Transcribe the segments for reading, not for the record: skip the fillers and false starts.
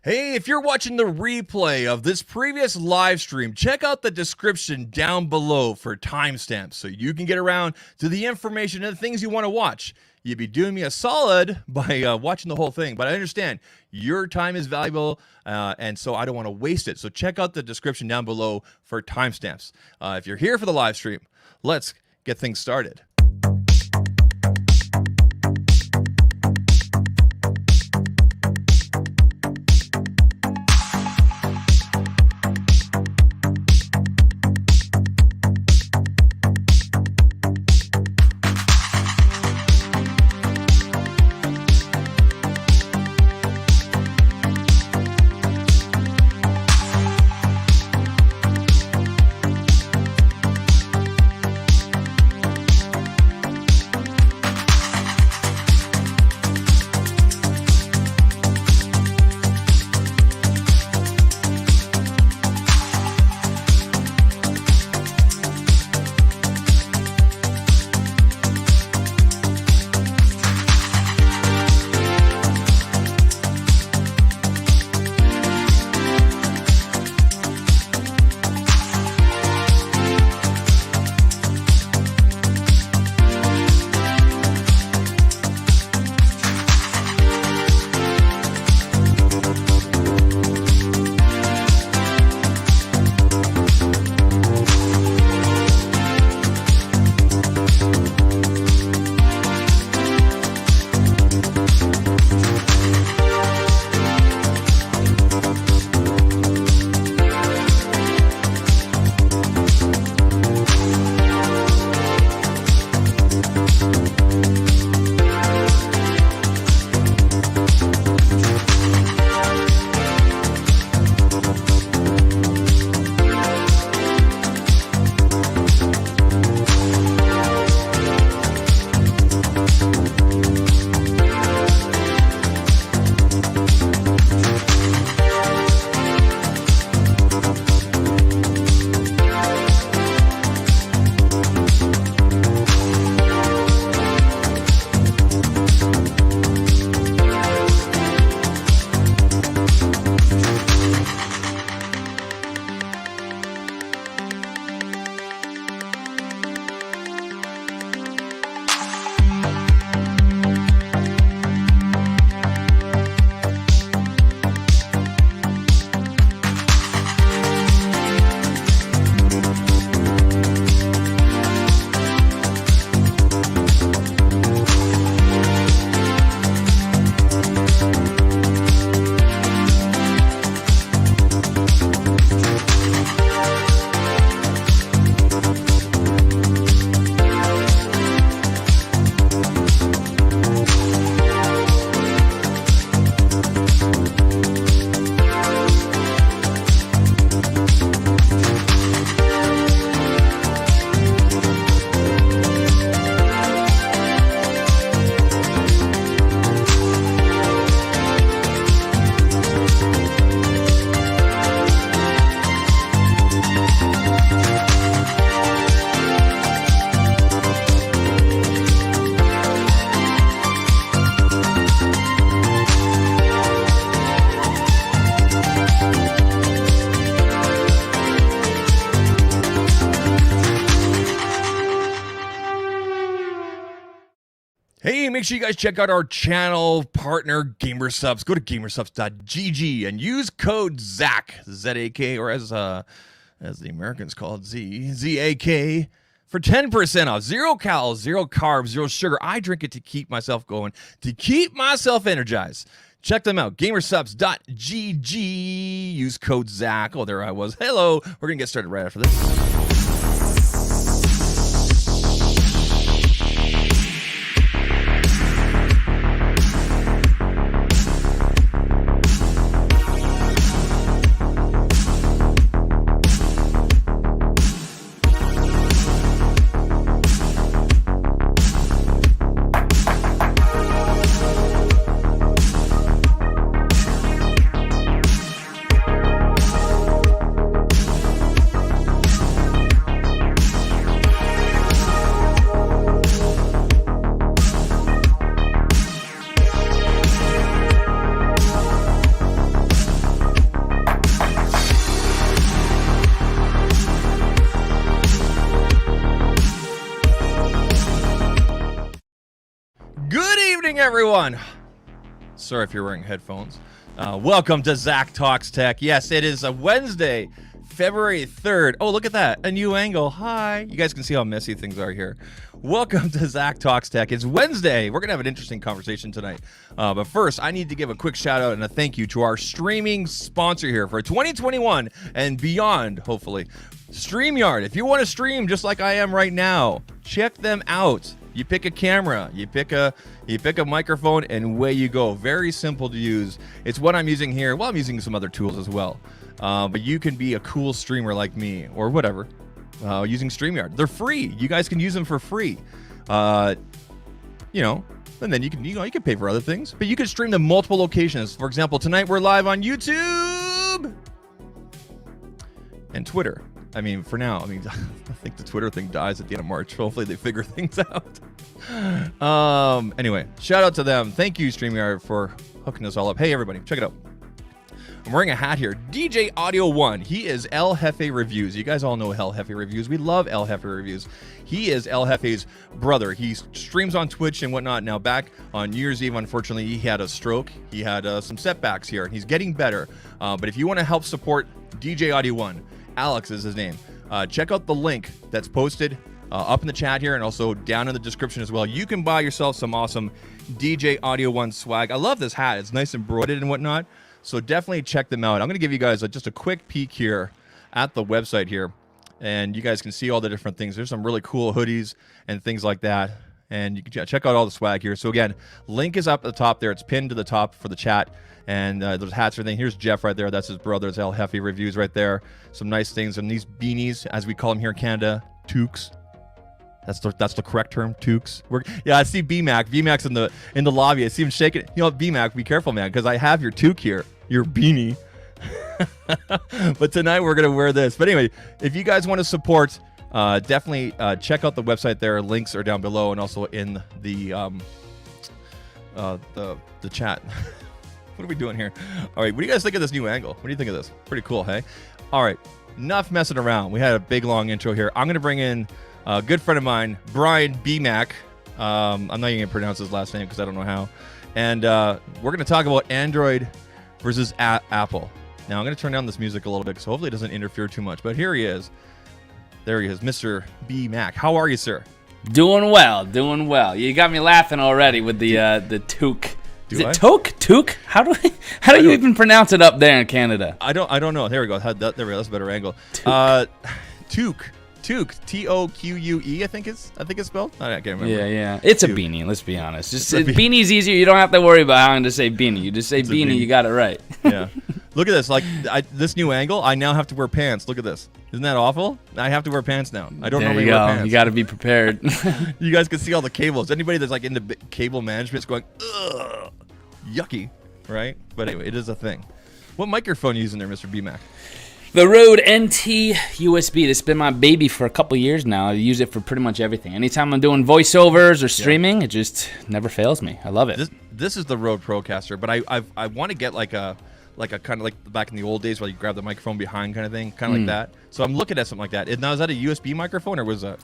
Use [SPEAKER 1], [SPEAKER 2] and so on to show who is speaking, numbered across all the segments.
[SPEAKER 1] Hey, if you're watching the replay of this previous live stream, check out the description down below for timestamps so you can get around to the information and the things you want to watch. You'd be doing me a solid by watching the whole thing, but I understand your time is valuable, and so I don't want to waste it. So check out the description down below for timestamps. If you're here for the live stream, let's get things started. Hey, make sure you guys check out our channel partner, Supps. Go to gamersupps.gg and use code ZAK, Z-A-K, or as the Americans call it, Z-A-K, for 10% off. 0 calories, 0 carbs, 0 sugar. I drink it to keep myself going, to keep myself energized. Check them out, gamersupps.gg. Use code ZAK. Oh, there I was. Hello. We're going to get started right after this. everyone. Sorry if you're wearing headphones. Welcome to ZAKtalks Tech. Yes, it is a Wednesday, February 3rd. Oh, look at that. A new angle. Hi. You guys can see how messy things are here. Welcome to ZAKtalks Tech. It's Wednesday. We're going to have an interesting conversation tonight. But first, I need to give a quick shout out and a thank you to our streaming sponsor here for 2021 and beyond, hopefully. StreamYard. If you want to stream just like I am right now, check them out. You pick a camera, you pick a microphone, and away you go. Very simple to use. It's what I'm using here. Well, I'm using some other tools as well. But you can be a cool streamer like me or whatever using StreamYard. They're free. You guys can use them for free. And then you can pay for other things. But you can stream to multiple locations. For example, tonight we're live on YouTube and Twitter. I mean, for now, I think the Twitter thing dies at the end of March. Hopefully they figure things out. Anyway, shout out to them. Thank you, StreamYard, for hooking us all up. Hey, everybody, check it out. I'm wearing a hat here. DJ AUDIO1. He is El Jefe Reviews. You guys all know El Jefe Reviews. We love El Jefe Reviews. He is El Jefe's brother. He streams on Twitch and whatnot. Now, back on New Year's Eve, unfortunately, he had a stroke. He had some setbacks here, and he's getting better. But if you want to help support DJ AUDIO1, Alex is his name. Check out the link that's posted up in the chat here and also down in the description as well. You can buy yourself some awesome DJ AUDIO1 swag. I love this hat. It's nice embroidered and whatnot. So definitely check them out. I'm going to give you guys just a quick peek here at the website here. And you guys can see all the different things. There's some really cool hoodies and things like that. And you can check out all the swag here. So again, link is up at the top there. It's pinned to the top for the chat. And those hats and everything. Here's Jeff right there. That's his brother. It's El Jefe Reviews right there. Some nice things. And these beanies, as we call them here in Canada, toques. That's the correct term, toques. Yeah, I see BMAC. BMAC's in the lobby. I see him shaking. You know, BMAC, be careful, man, because I have your toque here, your beanie. But tonight we're gonna wear this. But anyway, if you guys want to support, definitely check out the website there. Links are down below and also in the chat. What are we doing here? All right, what do you guys think of this new angle? What do you think of this? Pretty cool, hey? All right, enough messing around. We had a big, long intro here. I'm going to bring in a good friend of mine, Brian BMAC. I'm not even going to pronounce his last name because I don't know how. And we're going to talk about Android versus Apple. Now, I'm going to turn down this music a little bit, so hopefully it doesn't interfere too much. But here he is. There he is, Mr. BMAC. How are you, sir?
[SPEAKER 2] Doing well, doing well. You got me laughing already with the toque. Is it toque? Toque? How do you even pronounce it up there in Canada?
[SPEAKER 1] I don't know. There we go. There we go. That's a better angle. Toque. T-O-Q-U-E. I think it's spelled. I can't remember.
[SPEAKER 2] Yeah. It's a beanie. Let's be honest. Beanie's easier. You don't have to worry about having to say beanie. You just say beanie. You got it right.
[SPEAKER 1] Yeah. Look at this. Like this new angle. I now have to wear pants. Look at this. Isn't that awful? I have to wear pants now. I don't normally wear pants.
[SPEAKER 2] You got to be prepared.
[SPEAKER 1] You guys can see all the cables. Anybody that's like into cable management is going, ugh, yucky, right? But anyway, it is a thing. What microphone are you using there, Mr. BMAC?
[SPEAKER 2] The Rode NT USB. This has been my baby for a couple years now. I use it for pretty much everything. Anytime I'm doing voiceovers or streaming, it just never fails me. I love it.
[SPEAKER 1] This is the Rode Procaster, but I want to get like a kind of like back in the old days where you grab the microphone behind kind of thing, kind of like that. So I'm looking at something like that. Now, is that a USB microphone or was that?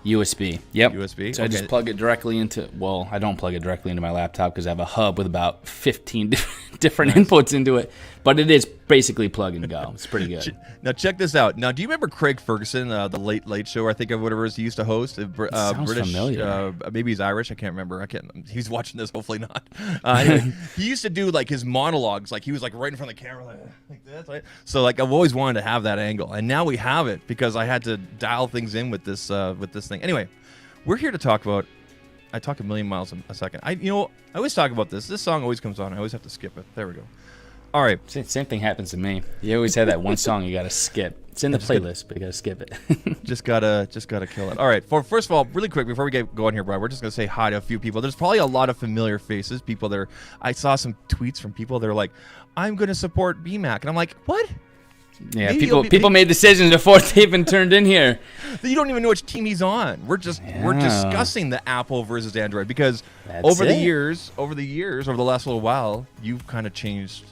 [SPEAKER 2] USB. Yep.
[SPEAKER 1] USB.
[SPEAKER 2] So I just plug it directly into, well, I don't plug it directly into my laptop because I have a hub with about 15 different inputs into it. But it is basically plug and go. It's pretty good.
[SPEAKER 1] Now, check this out. Now, do you remember Craig Ferguson, the Late Late Show, I think, of whatever it is he used to host?
[SPEAKER 2] Sounds
[SPEAKER 1] British,
[SPEAKER 2] familiar.
[SPEAKER 1] Maybe he's Irish. I can't remember. He's watching this. Hopefully not. Anyway, he used to do like his monologues. Like he was like right in front of the camera like this. Right? So like I've always wanted to have that angle. And now we have it because I had to dial things in with this thing. Anyway, we're here to talk about, I talk a million miles a second. I always talk about this. This song always comes on. I always have to skip it. There we go. All right.
[SPEAKER 2] Same thing happens to me. You always have that one song you got to skip. It's in the playlist, but you got to skip it.
[SPEAKER 1] just gotta kill it. All right. First of all, really quick, before we get going here, Brian, we're just going to say hi to a few people. There's probably a lot of familiar faces. People that I saw some tweets from people that are like, I'm going to support BMAC. And I'm like, what?
[SPEAKER 2] Yeah, people made decisions before they even turned in here.
[SPEAKER 1] You don't even know which team he's on. We're discussing the Apple versus Android because over the years, over the last little while, you've kind of changed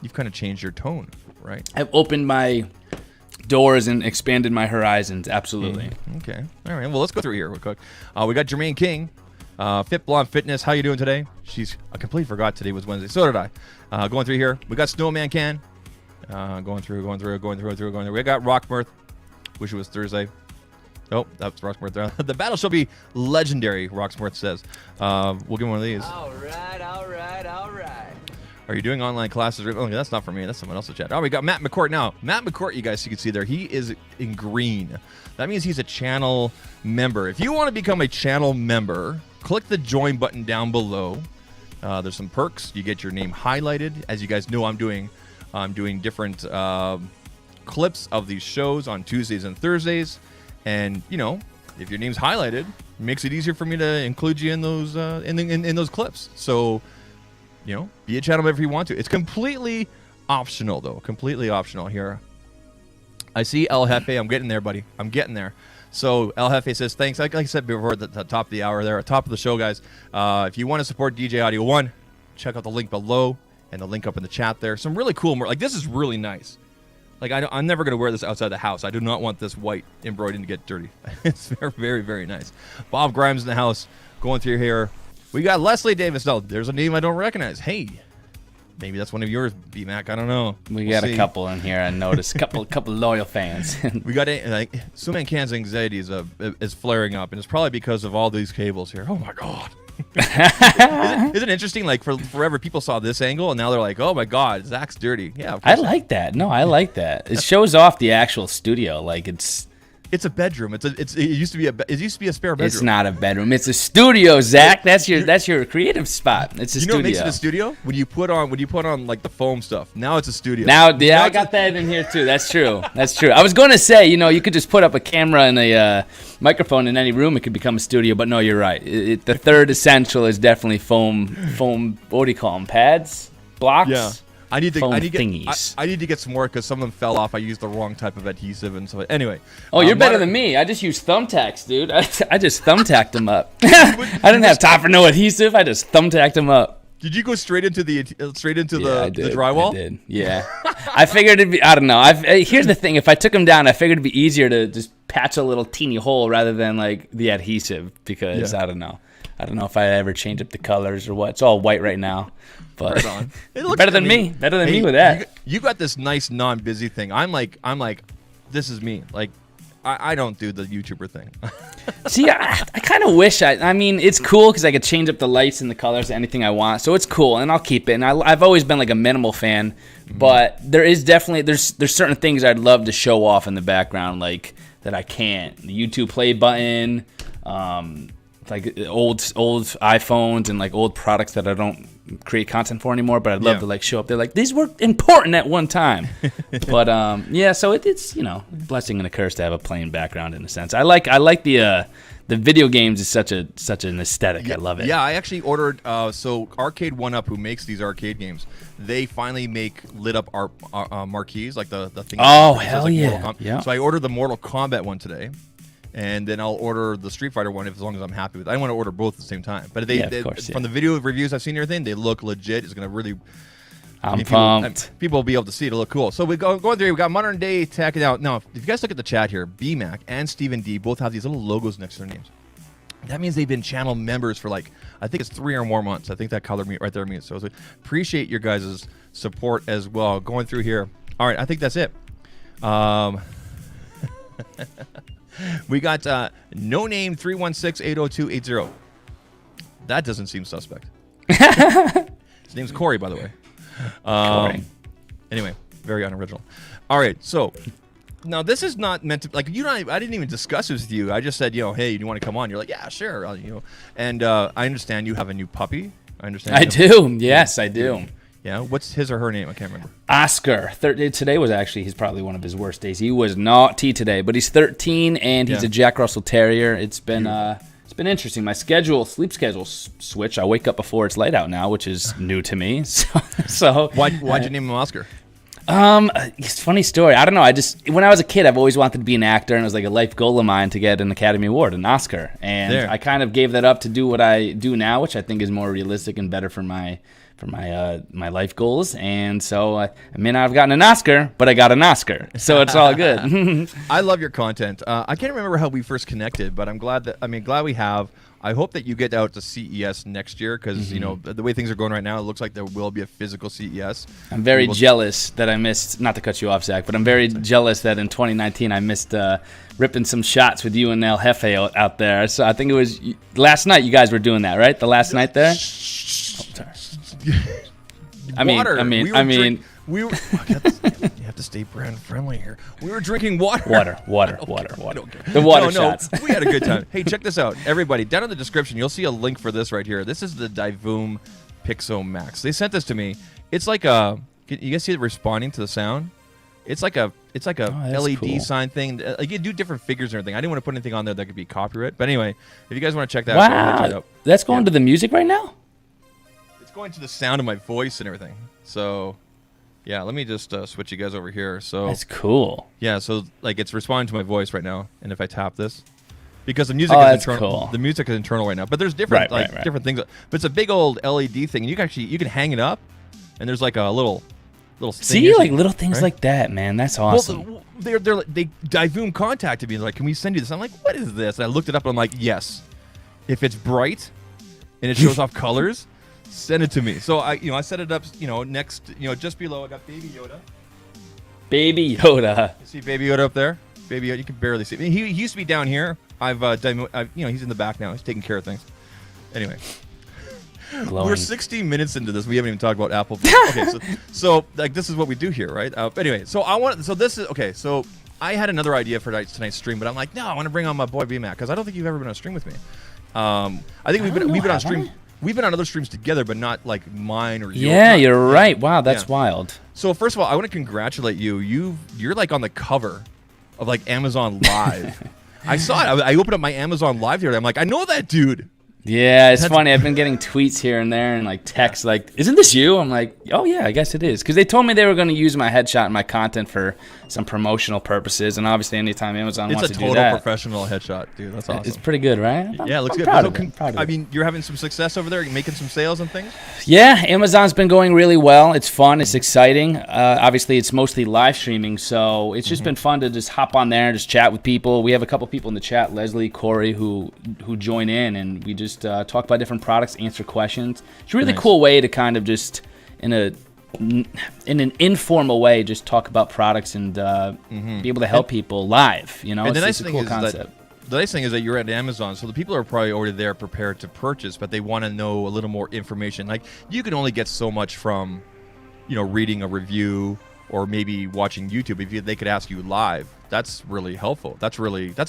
[SPEAKER 1] your tone, right?
[SPEAKER 2] I've opened my doors and expanded my horizons. Absolutely.
[SPEAKER 1] Okay. All right. Well, let's go through here real quick. We got Jermaine King. Fit Blonde Fitness, how you doing today? I completely forgot today was Wednesday. So did I. Going through here, we got Snowman Can. Going through. We got Rockmirth. Wish it was Thursday. Oh, that's Rocksmith. The battle shall be legendary, Rocksmith says. We'll give one of these.
[SPEAKER 3] All right.
[SPEAKER 1] Are you doing online classes? Oh, that's not for me. That's someone else's chat. Oh, we got Matt McCourt now. Matt McCourt, you guys, you can see there. He is in green. That means he's a channel member. If you want to become a channel member, click the join button down below. There's some perks. You get your name highlighted. As you guys know, I'm doing different clips of these shows on Tuesdays and Thursdays. And, you know, if your name's highlighted, it makes it easier for me to include you in those in those clips. So, you know, be a channel member if you want to. It's completely optional, though. Completely optional here. I see El Jefe. I'm getting there, buddy. I'm getting there. So El Jefe says, thanks. Like I said before at the top of the hour there, at the top of the show, guys, if you want to support DJ AUDIO1, check out the link below and the link up in the chat there. Some really cool, like this is really nice. Like, I'm never going to wear this outside the house. I do not want this white embroidery to get dirty. It's very, very, very nice. Bob Grimes in the house. Going through here. We got Leslie Davis. No, there's a name I don't recognize. Hey, maybe that's one of yours, BMAC. I don't know.
[SPEAKER 2] We got a couple in here. I noticed. Couple loyal fans.
[SPEAKER 1] We got, like, Suman Can's anxiety is flaring up, and it's probably because of all these cables here. Oh, my God. Isn't it interesting? Like forever, people saw this angle, and now they're like, "Oh my God, Zach's dirty." Yeah,
[SPEAKER 2] I like that. No, I like that. It shows off the actual studio. Like it's
[SPEAKER 1] a bedroom. It used to be a spare bedroom.
[SPEAKER 2] It's not a bedroom. It's a studio, Zach. That's your creative spot. It's a studio.
[SPEAKER 1] You know what makes it a studio? When you put on like the foam stuff. Now it's a studio.
[SPEAKER 2] Now I got that in here too. That's true. That's true. I was going to say, you know, you could just put up a camera and a microphone in any room. It could become a studio. But no, you're right. The third essential is definitely foam. What do you call them? Pads, blocks.
[SPEAKER 1] Yeah. I need to get some more because some of them fell off. I used the wrong type of adhesive and so anyway.
[SPEAKER 2] Oh, you're better than me. I just used thumbtacks, dude. I just thumbtacked them up. I didn't have time for no adhesive. I just thumbtacked them up.
[SPEAKER 1] Did you go straight into the drywall?
[SPEAKER 2] I did. Yeah. I figured it'd be. I don't know. Here's the thing. If I took them down, I figured it'd be easier to just patch a little teeny hole rather than like the adhesive because I don't know. I don't know if I ever change up the colors or what. It's all white right now. But
[SPEAKER 1] right on.
[SPEAKER 2] Better than me with that.
[SPEAKER 1] You got this nice non-busy thing. I'm like, this is me. Like, I don't do the YouTuber thing.
[SPEAKER 2] See, I kind of wish I mean, it's cool because I could change up the lights and the colors, anything I want. So it's cool, and I'll keep it. And I've always been like a minimal fan, but there is definitely there's certain things I'd love to show off in the background, like that I can't. The YouTube play button, like old iPhones and like old products that I don't create content for anymore, but I'd love to like show up there like these were important at one time. But so it's, you know, blessing and a curse to have a plain background in a sense. I like the video games is such an aesthetic.
[SPEAKER 1] Yeah,
[SPEAKER 2] I love it.
[SPEAKER 1] Yeah, I actually ordered so Arcade 1UP, who makes these arcade games, they finally make lit up marquees, like the thing.
[SPEAKER 2] Oh, hell yeah. Yeah.
[SPEAKER 1] So I ordered the Mortal Kombat one today. And then I'll order the Street Fighter one as long as I'm happy with it. I want to order both at the same time. But from the video reviews I've seen and everything, they look legit. It's going to really...
[SPEAKER 2] I'm pumped.
[SPEAKER 1] People will be able to see it. It'll look cool. So going through, we got Modern Day Tech out. Now, if you guys look at the chat here, BMAC and Stephen D both have these little logos next to their names. That means they've been channel members for like, I think it's 3 or more months. I think that color right there means. So appreciate your guys' support as well. Going through here. All right, I think that's it. We got no name 316-802-80. That doesn't seem suspect. His name's Corey, by the way.
[SPEAKER 2] Corey.
[SPEAKER 1] Anyway, very unoriginal. All right, so now this is not meant to like you. I didn't even discuss this with you. I just said, hey, you want to come on? You're like, yeah, sure. And I understand you have a new puppy. I understand.
[SPEAKER 2] I do. Yes, I do.
[SPEAKER 1] Yeah, what's his or her name? I can't remember.
[SPEAKER 2] Oscar. Today was actually, he's probably one of his worst days. He was naughty today, but he's 13 and he's a Jack Russell Terrier. It's been interesting. My sleep schedule switched. I wake up before it's light out now, which is new to me. So
[SPEAKER 1] why'd you name him Oscar?
[SPEAKER 2] It's a funny story. I don't know. When I was a kid, I've always wanted to be an actor, and it was like a life goal of mine to get an Academy Award, an Oscar. And I kind of gave that up to do what I do now, which I think is more realistic and better for my life goals. And so I may not have gotten an Oscar, but I got an Oscar, so it's all good.
[SPEAKER 1] I love your content. I can't remember how we first connected, but I'm glad we have. I hope that you get out to CES next year because you know the way things are going right now, it looks like there will be a physical CES.
[SPEAKER 2] I'm very jealous that I missed. Not to cut you off, Zach, but I'm very jealous that in 2019 I missed ripping some shots with you and El Jefe out there. So I think it was last night. You guys were doing that, right? The last night there. I mean, we were. You have to stay brand friendly here. We were drinking water. Water. The water shots.
[SPEAKER 1] We had a good time. Hey, check this out, everybody. Down in the description, you'll see a link for this right here. This is the Divoom Pixoo-Max. They sent this to me. It's like a. You guys see it responding to the sound? It's like a LED sign thing. Like you do different figures and everything. I didn't want to put anything on there that could be copyright. But anyway, if you guys want to check that out,
[SPEAKER 2] wow, that's going to the music right now.
[SPEAKER 1] It's going to the sound of my voice and everything. So. Yeah, let me just switch you guys over here. So
[SPEAKER 2] that's cool.
[SPEAKER 1] Yeah, so like it's responding to my voice right now, and if I tap this, because the music is internal.
[SPEAKER 2] Cool.
[SPEAKER 1] The music is internal right now, but there's different different things. But it's a big old LED thing, and you can hang it up, and there's like a little.
[SPEAKER 2] See, like little things like that, man. That's awesome.
[SPEAKER 1] Well, they Divoom contacted me and like, can we send you this? I'm like, what is this? And I looked it up, and I'm like, yes, if it's bright, and it shows off colors. Send it to me. So I set it up, next, just below. I got Baby Yoda.
[SPEAKER 2] Baby Yoda.
[SPEAKER 1] You see Baby Yoda up there? Baby Yoda, you can barely see. He used to be down here. He's in the back now. He's taking care of things. Anyway, we're 16 minutes into this. We haven't even talked about Apple. Okay, so like this is what we do here, right? Anyway, so So I had another idea for tonight's stream, but I'm like, no, I want to bring on my boy BMAC because I don't think you've ever been on a stream with me. I think we've been on stream. We've been on other streams together, but not like mine or yours.
[SPEAKER 2] Yeah, you're right. Wow, that's wild.
[SPEAKER 1] So first of all, I want to congratulate you. You're like on the cover of like Amazon Live. I saw it. I opened up my Amazon Live here. I'm like, I know that dude.
[SPEAKER 2] Yeah, it's funny. I've been getting tweets here and there and like texts like, isn't this you? I'm like, oh yeah, I guess it is. Because they told me they were going to use my headshot and my content for some promotional purposes. And obviously anytime Amazon wants to do that.
[SPEAKER 1] It's a total professional headshot, dude. That's awesome.
[SPEAKER 2] It's pretty good, right?
[SPEAKER 1] Yeah, it looks good.
[SPEAKER 2] Proud of it.
[SPEAKER 1] I mean, you're having some success over there? You're making some sales and things?
[SPEAKER 2] Yeah, Amazon's been going really well. It's fun. It's exciting. Obviously, it's mostly live streaming. So it's just been fun to just hop on there and just chat with people. We have a couple people in the chat, Leslie, Corey, who join in. And we just talk about different products, answer questions. It's a really cool way to kind of just in an informal way just talk about products and be able to help people live.
[SPEAKER 1] And
[SPEAKER 2] it's
[SPEAKER 1] the nice
[SPEAKER 2] a
[SPEAKER 1] thing
[SPEAKER 2] cool
[SPEAKER 1] is
[SPEAKER 2] concept.
[SPEAKER 1] The nice thing is that you're at Amazon, so the people are probably already there prepared to purchase, but they want to know a little more information. Like you can only get so much from, reading a review or maybe watching YouTube. If they could ask you live, that's really helpful. That's a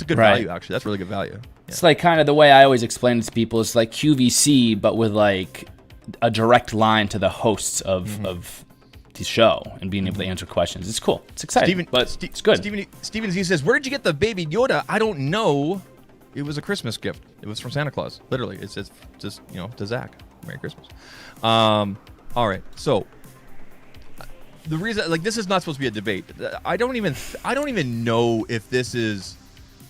[SPEAKER 1] good value actually. That's really good value. Yeah.
[SPEAKER 2] It's like kind of the way I always explain it to people. It's like QVC, but with like a direct line to the hosts of the show and being able to answer questions. It's cool. It's exciting, it's good.
[SPEAKER 1] Steven Z says, where did you get the Baby Yoda? I don't know. It was a Christmas gift. It was from Santa Claus. Literally. It's just to Zach. Merry Christmas. All right. So the reason, like, this is not supposed to be a debate. I don't even know if this is,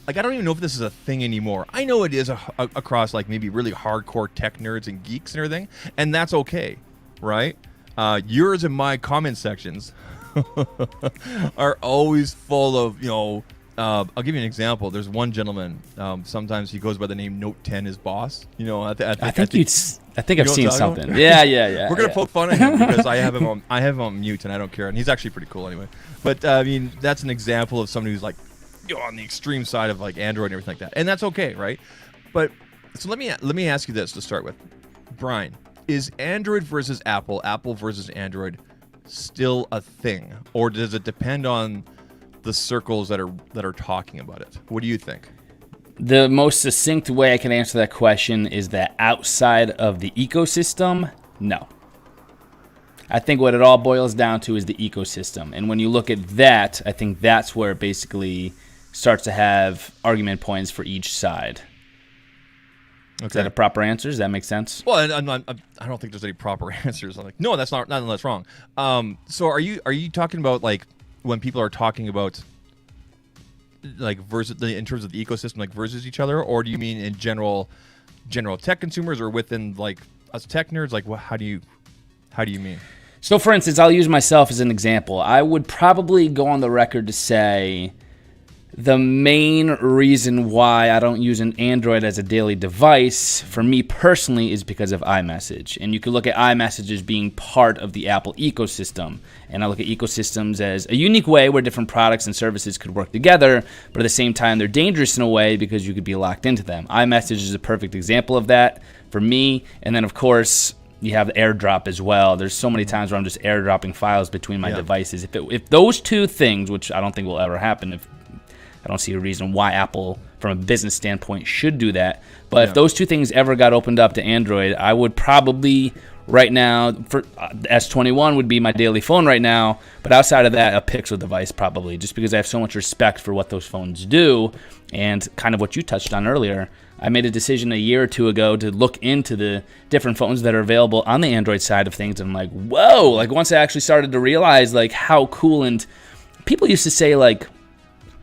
[SPEAKER 1] like, I don't even know if this is a thing anymore. I know it is across, like, maybe really hardcore tech nerds and geeks and everything, and that's okay, right? Yours and my comment sections are always full of, I'll give you an example. There's one gentleman. Sometimes he goes by the name Note 10 is boss. I
[SPEAKER 2] think I've seen something. Yeah.
[SPEAKER 1] We're gonna poke fun at him because I have him on mute and I don't care, and he's actually pretty cool anyway. But I mean, that's an example of somebody who's like on the extreme side of like Android and everything like that, and that's okay, right? But so let me ask you this to start with, Brian. Is Android versus Apple versus Android still a thing, or does it depend on the circles that are talking about it? What do you think?
[SPEAKER 2] The most succinct way I can answer that question is that outside of the ecosystem, no. I think what it all boils down to is the ecosystem, and when you look at that, I think that's where it basically starts to have argument points for each side. Okay. Is that a proper answer? Does that make sense?
[SPEAKER 1] Well, I don't think there's any proper answers. I'm like, no, that's not that's wrong. So are you talking about like when people are talking about like versus in terms of the ecosystem, like versus each other, or do you mean in general tech consumers, or within like us tech nerds? Like, how do you mean?
[SPEAKER 2] So, for instance, I'll use myself as an example. I would probably go on the record to say The main reason why I don't use an Android as a daily device, for me personally, is because of iMessage. And you can look at iMessage as being part of the Apple ecosystem. And I look at ecosystems as a unique way where different products and services could work together, but at the same time, they're dangerous in a way because you could be locked into them. iMessage is a perfect example of that for me. And then, of course, you have the AirDrop as well. There's so many times where I'm just airdropping files between my devices. If those two things, which I don't think will ever happen, I don't see a reason why Apple, from a business standpoint, should do that. But if those two things ever got opened up to Android, I would probably, right now, for the S21 would be my daily phone right now. But outside of that, a Pixel device probably, just because I have so much respect for what those phones do. And kind of what you touched on earlier, I made a decision a year or two ago to look into the different phones that are available on the Android side of things. And I'm like, whoa, like once I actually started to realize like how cool, and people used to say like,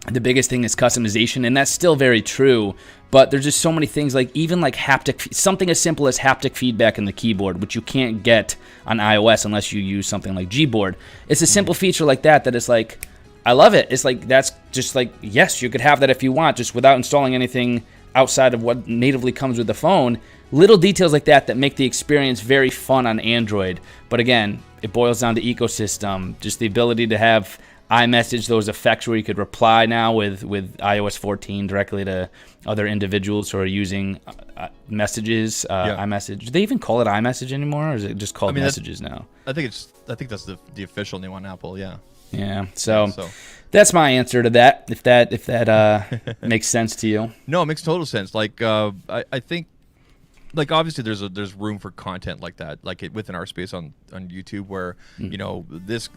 [SPEAKER 2] the biggest thing is customization, and that's still very true, but there's just so many things, like even like haptic, something as simple as haptic feedback in the keyboard, which you can't get on iOS unless you use something like Gboard. It's a simple feature like that is like, I love it. It's like, that's just like, yes, you could have that if you want, just without installing anything outside of what natively comes with the phone. Little details like that make the experience very fun on Android. But again, it boils down to ecosystem, just the ability to have iMessage, those effects where you could reply now with iOS 14 directly to other individuals who are using messages, iMessage. Do they even call it iMessage anymore, or is it just called Messages now? I think
[SPEAKER 1] that's the official name on Apple. Yeah.
[SPEAKER 2] Yeah. So that's my answer to that. If that makes sense to you.
[SPEAKER 1] No, it makes total sense. Like I think, like obviously there's room for content like that, like within our space on YouTube, where this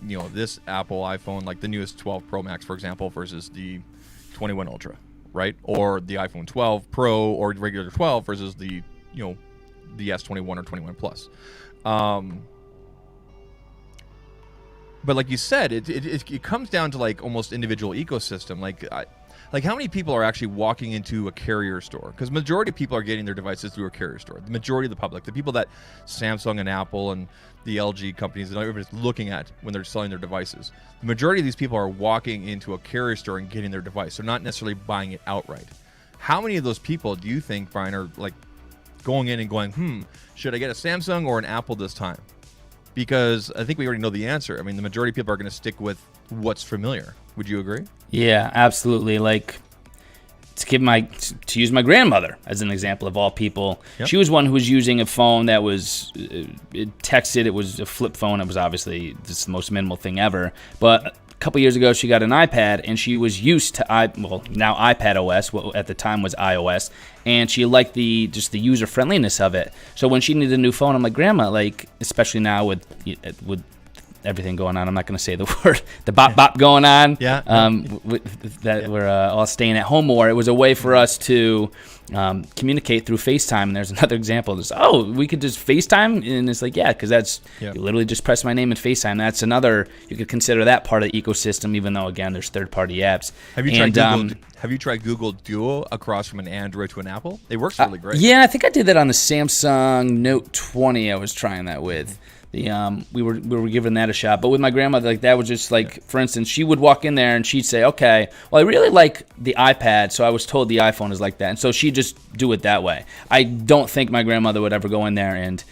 [SPEAKER 1] Apple iPhone, like the newest 12 Pro Max, for example, versus the 21 Ultra, right? Or the iPhone 12 Pro or regular 12 versus the the S21 or 21 Plus. But like you said, it comes down to like almost individual ecosystem. Like how many people are actually walking into a carrier store? Because majority of people are getting their devices through a carrier store. The majority of the public, the people that Samsung and Apple and the LG companies that everybody's looking at when they're selling their devices, the majority of these people are walking into a carrier store and getting their device. They're not necessarily buying it outright. How many of those people do you think, Brian, are like going in and going, should I get a Samsung or an Apple this time? Because I think we already know the answer. I mean, the majority of people are going to stick with what's familiar. Would you agree?
[SPEAKER 2] Yeah, absolutely. Like, to use my grandmother as an example of all people, she was one who was using a phone that was it texted. It was a flip phone. It was obviously just the most minimal thing ever. But a couple years ago, she got an iPad, and she was used to now iPad OS, what at the time was iOS, and she liked the user friendliness of it. So when she needed a new phone, I'm like, Grandma, like especially now with everything going on, I'm not going to say the word, the bop going on. We're all staying at home more. It was a way for us to communicate through FaceTime. And there's another example. We could just FaceTime, and it's like, because you literally just press my name in FaceTime. That's another, you could consider that part of the ecosystem, even though again there's third-party apps.
[SPEAKER 1] Have you tried Google Duo across from an Android to an Apple? It works really great.
[SPEAKER 2] Yeah, I think I did that on the Samsung Note 20. I was trying that with. We were giving that a shot, but with my grandmother, like that was just like, for instance, she would walk in there and she'd say, okay, well, I really like the iPad, so I was told the iPhone is like that, and so she'd just do it that way. I don't think my grandmother would ever go in there and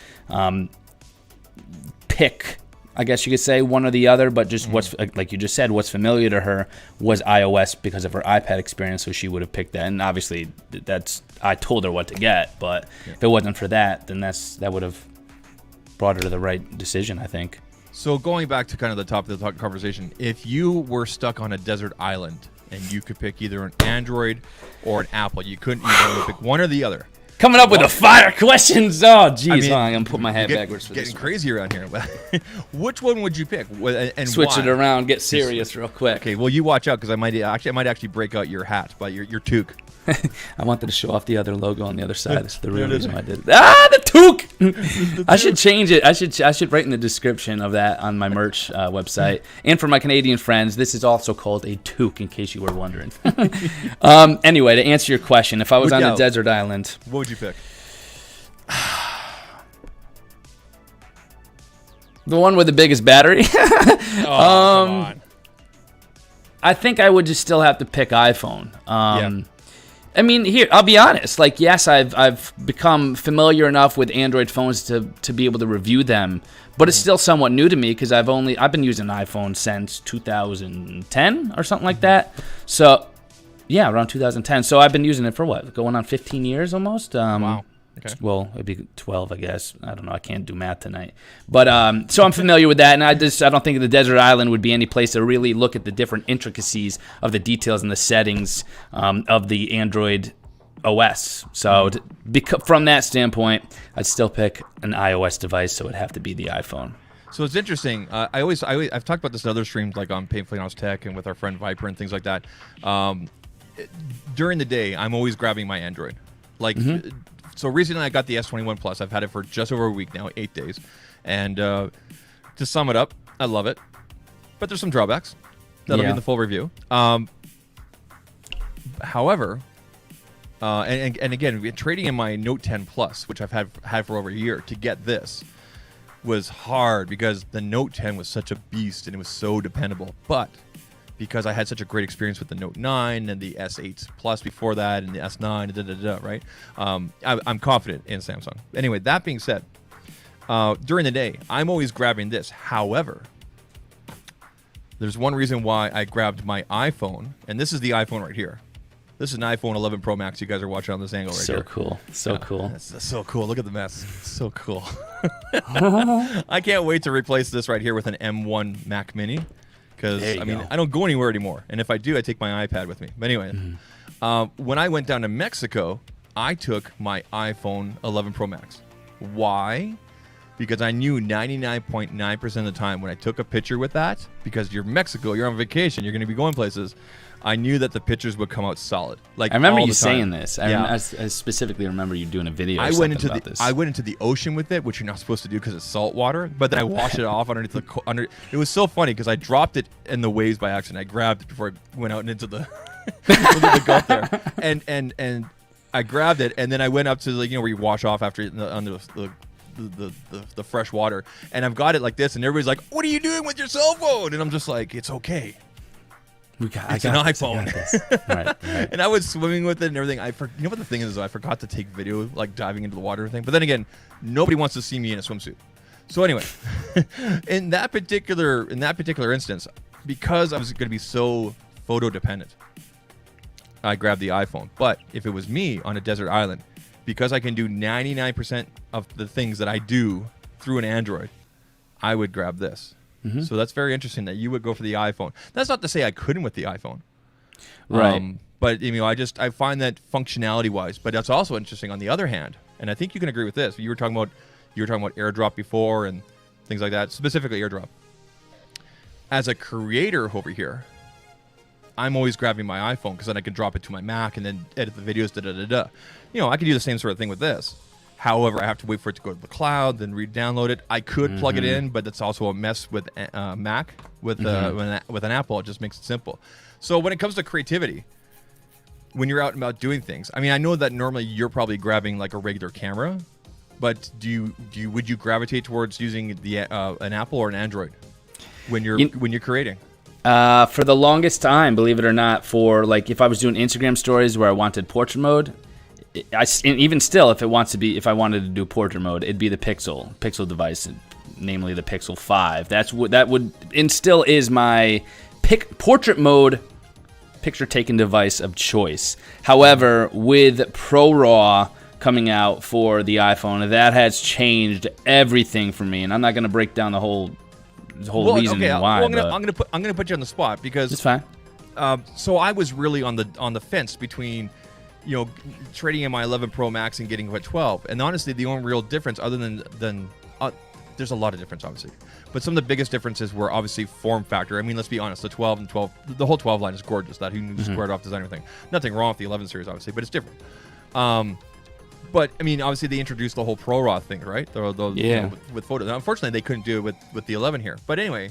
[SPEAKER 2] pick, I guess you could say, one or the other, but just what's, like you just said, what's familiar to her was iOS because of her iPad experience, so she would have picked that. And obviously, I told her what to get, but if it wasn't for that, then that would have brought her to the right decision, I think.
[SPEAKER 1] So going back to kind of the top of the conversation, if you were stuck on a desert island and you could pick either an Android or an Apple, you couldn't even pick one or the other.
[SPEAKER 2] Coming up with the fire questions. Oh, geez. I'm going to put my head backwards for this.
[SPEAKER 1] Getting crazy around here. Which one would you pick? And
[SPEAKER 2] switch
[SPEAKER 1] why?
[SPEAKER 2] It around. Get serious real quick.
[SPEAKER 1] Okay, well, you watch out because I might actually break out your hat, but your toque.
[SPEAKER 2] I wanted to show off the other logo on the other side. That's the real reason I did it. The toque! I should change it. I should write in the description of that on my merch website. And for my Canadian friends, this is also called a toque, in case you were wondering. Anyway, to answer your question, if I was on a desert island,
[SPEAKER 1] what would you pick?
[SPEAKER 2] The one with the biggest battery.
[SPEAKER 1] Come on.
[SPEAKER 2] I think I would just still have to pick iPhone.
[SPEAKER 1] Yeah.
[SPEAKER 2] I mean, here, I'll be honest. Like, yes, I've become familiar enough with Android phones to be able to review them, but it's still somewhat new to me because I've been using an iPhone since 2010 or something like that. So, yeah, around 2010. So I've been using it for what, going on 15 years almost.
[SPEAKER 1] Wow. Okay.
[SPEAKER 2] Well, it'd be 12, I guess. I don't know. I can't do math tonight. But so I'm familiar with that, and I don't think the desert island would be any place to really look at the different intricacies of the details and the settings of the Android OS. So from that standpoint, I'd still pick an iOS device, so it'd have to be the iPhone.
[SPEAKER 1] So it's interesting. I've talked about this in other streams, like on Painfully Honest Tech and with our friend Viper and things like that. During the day, I'm always grabbing my Android. Like, so recently I got the S21 Plus. I've had it for just over a week now, 8 days. And to sum it up, I love it. But there's some drawbacks. That'll be in the full review. However, and again, trading in my Note 10 Plus, which I've had for over a year, to get this was hard because the Note 10 was such a beast and it was so dependable. But because I had such a great experience with the Note 9 and the S8 Plus before that and the S9, right? I'm confident in Samsung. Anyway, that being said, during the day, I'm always grabbing this. However, there's one reason why I grabbed my iPhone, and this is the iPhone right here. This is an iPhone 11 Pro Max you guys are watching on this angle right here.
[SPEAKER 2] So cool. So cool.
[SPEAKER 1] That's so cool. Look at the mess. It's so cool. I can't wait to replace this right here with an M1 Mac Mini. Because, I mean, I don't go anywhere anymore. And if I do, I take my iPad with me. But anyway, when I went down to Mexico, I took my iPhone 11 Pro Max. Why? Because I knew 99.9% of the time when I took a picture with that, because you're Mexico, you're on vacation, you're going to be going places, I knew that the pictures would come out solid. Like,
[SPEAKER 2] I remember
[SPEAKER 1] all
[SPEAKER 2] you
[SPEAKER 1] the time.
[SPEAKER 2] saying this. I specifically remember you doing a video.
[SPEAKER 1] I went into the ocean with it, which you're not supposed to do because it's salt water. But then I washed it off underneath the It was so funny because I dropped it in the waves by accident. I grabbed it before I went out into the into the Gulf there, and I grabbed it, and then I went up to where you wash off after under the fresh water, and I've got it like this, and everybody's like, "What are you doing with your cell phone?" And I'm just like, "It's okay. It's an iPhone."
[SPEAKER 2] Right.
[SPEAKER 1] And I was swimming with it and everything. You know what the thing is, though? I forgot to take video, like diving into the water and thing. But then again, nobody wants to see me in a swimsuit. So anyway, in that particular instance, because I was going to be so photo dependent, I grabbed the iPhone. But if it was me on a desert island, because I can do 99% of the things that I do through an Android, I would grab this. So that's very interesting that you would go for the iPhone. That's not to say I couldn't with the iPhone,
[SPEAKER 2] right?
[SPEAKER 1] But I find that functionality wise. But that's also interesting on the other hand, and I think you can agree with this. You were talking about AirDrop before and things like that, specifically AirDrop. As a creator over here, I'm always grabbing my iPhone because then I can drop it to my Mac and then edit the videos. I could do the same sort of thing with this. However, I have to wait for it to go to the cloud, then re-download it. I could plug it in, but that's also a mess with Mac. With an Apple, it just makes it simple. So when it comes to creativity, when you're out and about doing things, I mean, I know that normally you're probably grabbing like a regular camera, but would you gravitate towards using an Apple or an Android when you're creating?
[SPEAKER 2] For the longest time, believe it or not, for like if I was doing Instagram stories where I wanted portrait mode. And even still, if I wanted to do portrait mode, it'd be the Pixel device, namely the Pixel 5. That would and still is my portrait mode picture taking device of choice. However, with ProRAW coming out for the iPhone, that has changed everything for me, and I'm not going to break down the whole reason why.
[SPEAKER 1] I'm gonna put you on the spot because
[SPEAKER 2] it's fine.
[SPEAKER 1] So I was really on the fence between trading in my 11 Pro Max and getting a 12. And honestly, the only real difference, other than there's a lot of difference, obviously. But some of the biggest differences were obviously form factor. I mean, let's be honest, the 12 and 12, the whole 12 line is gorgeous. That squared off designer thing. Nothing wrong with the 11 series, obviously, but it's different. But I mean, obviously they introduced the whole ProRAW thing, right? With photos. Now, unfortunately, they couldn't do it with the 11 here. But anyway,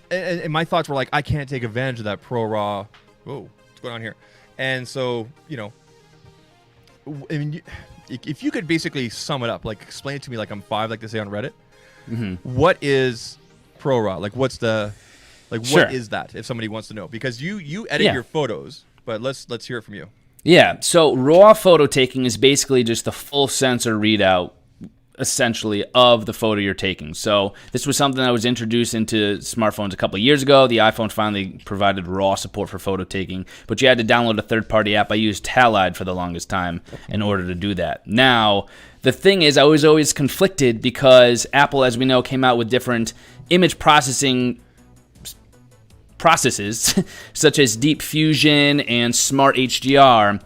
[SPEAKER 1] and my thoughts were like, I can't take advantage of that ProRAW. Whoa, what's going on here? And so, I mean, if you could basically sum it up, like explain it to me like I'm 5, like they say on Reddit, what is ProRAW? Like, Like,
[SPEAKER 2] Sure.
[SPEAKER 1] what is that? If somebody wants to know, because you edit your photos, but let's hear it from you.
[SPEAKER 2] Yeah. So raw photo taking is basically just the full sensor readout, essentially, of the photo you're taking. So this was something that was introduced into smartphones a couple of years ago. The iPhone finally provided raw support for photo taking, but you had to download a third-party app. I used Halide for the longest time in order to do that. Now, the thing is, I was always conflicted because Apple, as we know, came out with different image processing processes such as Deep Fusion and Smart HDR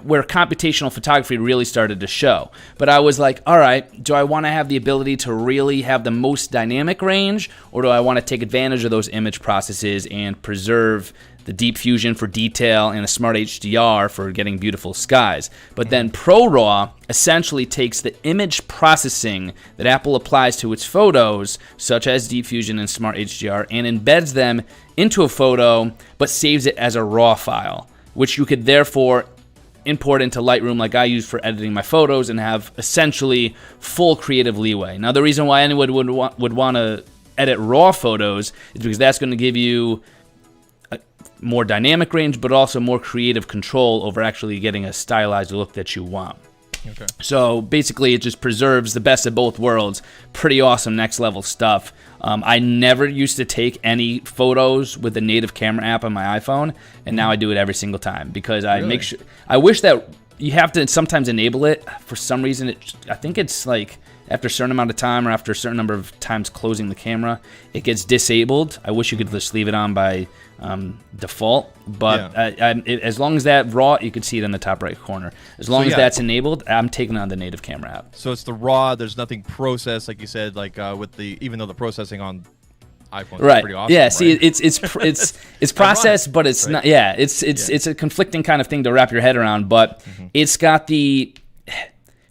[SPEAKER 2] where computational photography really started to show. But I was like, all right, do I want to have the ability to really have the most dynamic range, or do I want to take advantage of those image processes and preserve the Deep Fusion for detail and a Smart HDR for getting beautiful skies? But then ProRAW essentially takes the image processing that Apple applies to its photos, such as Deep Fusion and Smart HDR, and embeds them into a photo, but saves it as a RAW file, which you could therefore import into Lightroom like I use for editing my photos and have essentially full creative leeway. Now, the reason why anyone would want to edit RAW photos is because that's going to give you more dynamic range, but also more creative control over actually getting a stylized look that you want.
[SPEAKER 1] Okay.
[SPEAKER 2] So basically, it just preserves the best of both worlds. Pretty awesome next level stuff. I never used to take any photos with the native camera app on my iPhone, and now I do it every single time because I make sure. I wish that you have to sometimes enable it. For some reason, I think it's like after a certain amount of time or after a certain number of times closing the camera, it gets disabled. I wish you could just leave it on by default, but as long as that RAW, you can see it in the top right corner. As long as that's enabled, I'm taking on the native camera app.
[SPEAKER 1] So it's the RAW. There's nothing processed, like you said, like with even though the processing on iPhone is pretty awesome.
[SPEAKER 2] Yeah.
[SPEAKER 1] Right?
[SPEAKER 2] See, it's processed, but it's not. Yeah, it's a conflicting kind of thing to wrap your head around. But it's got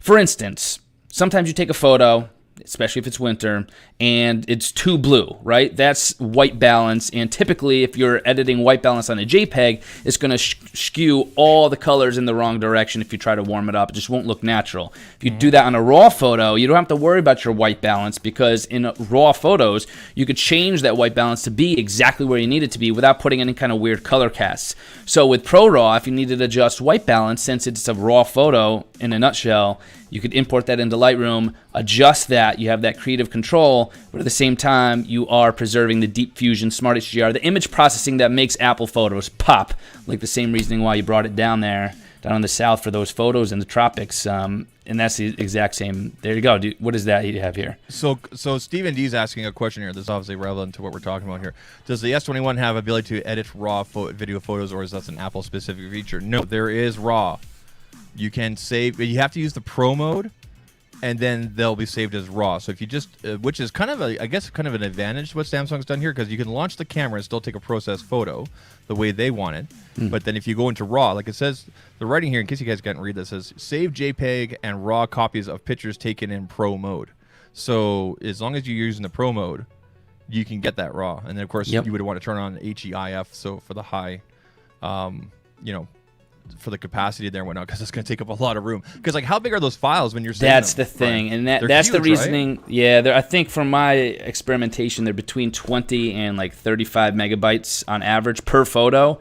[SPEAKER 2] for instance, sometimes you take a photo, especially if it's winter, and it's too blue, right? That's white balance, and typically if you're editing white balance on a JPEG, it's going to skew all the colors in the wrong direction if you try to warm it up. It just won't look natural. If you do that on a RAW photo, you don't have to worry about your white balance because in RAW photos, you could change that white balance to be exactly where you need it to be without putting any kind of weird color casts. So with ProRAW, if you needed to adjust white balance, since it's a RAW photo in a nutshell, you could import that into Lightroom, adjust that, you have that creative control, but at the same time, you are preserving the Deep Fusion, Smart HDR, the image processing that makes Apple photos pop, like the same reasoning why you brought it down in the south for those photos in the tropics, and that's the exact same. There you go. What is that you have here?
[SPEAKER 1] So Stephen D is asking a question here that's obviously relevant to what we're talking about here. Does the S21 have ability to edit RAW video photos, or is that an Apple-specific feature? No, there is RAW. You can save, you have to use the Pro mode, and then they'll be saved as RAW. So if you just, which is kind of I guess kind of an advantage what Samsung's done here, because you can launch the camera and still take a processed photo the way they want it. But then if you go into RAW, like it says, the writing here, in case you guys can't read this, says save JPEG and RAW copies of pictures taken in Pro mode. So as long as you're using the Pro mode, you can get that RAW. And then of course you would want to turn on HEIF, so for the high, for the capacity there and whatnot, because it's going to take up a lot of room. Because like, how big are those files when you're saving
[SPEAKER 2] That's
[SPEAKER 1] them?
[SPEAKER 2] the thing,
[SPEAKER 1] right?
[SPEAKER 2] and that's
[SPEAKER 1] huge,
[SPEAKER 2] the reasoning.
[SPEAKER 1] Right?
[SPEAKER 2] Yeah, I think from my experimentation, they're between 20 and like 35 megabytes on average per photo.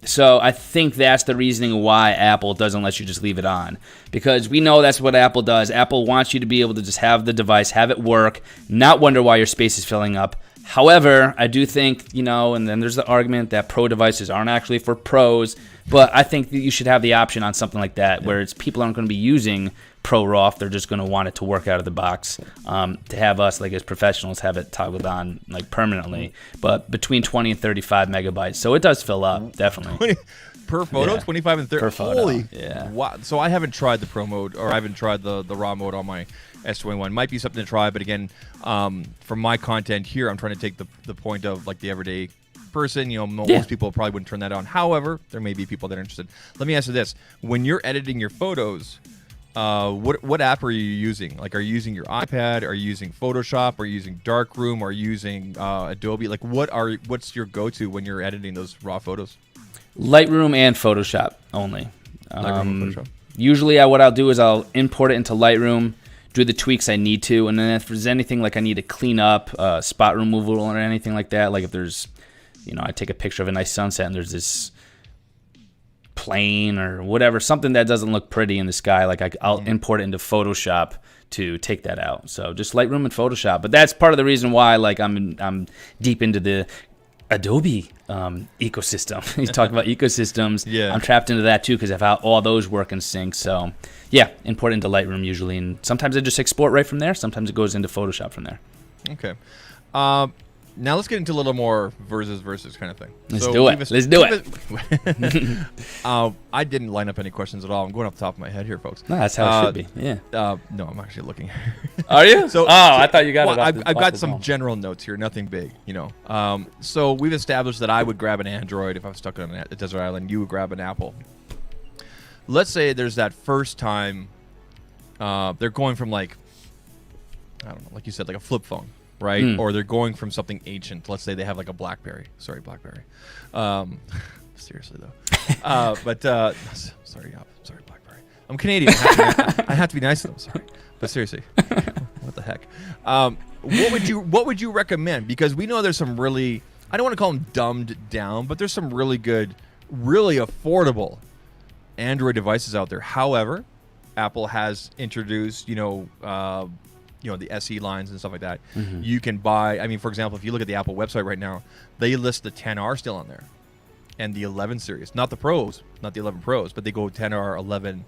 [SPEAKER 2] So I think that's the reasoning why Apple doesn't let you just leave it on, because we know that's what Apple does. Apple wants you to be able to just have the device, have it work, not wonder why your space is filling up. However, I do think, and then there's the argument that pro devices aren't actually for pros, but I think that you should have the option on something like that where people aren't going to be using Pro RAW if they're just going to want it to work out of the box, to have us, like as professionals, have it toggled on like permanently, but between 20 and 35 megabytes. So it does fill up, definitely.
[SPEAKER 1] Per photo, 25 and 30.
[SPEAKER 2] Per photo,
[SPEAKER 1] Holy,
[SPEAKER 2] yeah.
[SPEAKER 1] Wow. So I haven't tried the Pro mode, or I haven't tried the RAW mode on my S21. Might be something to try, but again, for my content here, I'm trying to take the point of like the everyday person. Most people probably wouldn't turn that on. However, there may be people that are interested. Let me ask you this: when you're editing your photos, what app are you using? Like, are you using your iPad? Are you using Photoshop? Are you using Darkroom? Are you using Adobe? Like, what's your go-to when you're editing those RAW photos?
[SPEAKER 2] Lightroom and Photoshop only.
[SPEAKER 1] Lightroom and Photoshop.
[SPEAKER 2] Usually what I'll do is I'll import it into Lightroom, do the tweaks I need to, and then if there's anything like I need to clean up, spot removal or anything like that, like if there's, I take a picture of a nice sunset and there's this plane or whatever, something that doesn't look pretty in the sky, like I'll import it into Photoshop to take that out. So just Lightroom and Photoshop. But that's part of the reason why like I'm deep into the Adobe ecosystem. You talk about ecosystems.
[SPEAKER 1] Yeah.
[SPEAKER 2] I'm trapped into that too because of how all those work in sync. So yeah, import into Lightroom usually, and sometimes I just export right from there. Sometimes it goes into Photoshop from there.
[SPEAKER 1] Okay. Now let's get into a little more versus kind of thing.
[SPEAKER 2] Let's do it.
[SPEAKER 1] I didn't line up any questions at all. I'm going off the top of my head here, folks.
[SPEAKER 2] No, that's how it should be. Yeah.
[SPEAKER 1] No, I'm actually looking.
[SPEAKER 2] Are you? I thought you got it.
[SPEAKER 1] I've got some general notes here, nothing big, So we've established that I would grab an Android if I was stuck on a desert island. You would grab an Apple. Let's say there's that first time they're going from like, I don't know, like you said, like a flip phone. Right? Or they're going from something ancient. Let's say they have like a BlackBerry. Sorry, BlackBerry. Seriously though. Sorry, BlackBerry. I'm Canadian. I have to be nice to them. Sorry, but seriously, what the heck? What would you recommend? Because we know there's some really, I don't want to call them dumbed down, but there's some really good, really affordable Android devices out there. However, Apple has introduced, the SE lines and stuff like that. You can buy, for example, if you look at the Apple website right now, they list the 10R still on there and the 11 series, not the Pros, not the 11 Pros, but they go 10R, 11,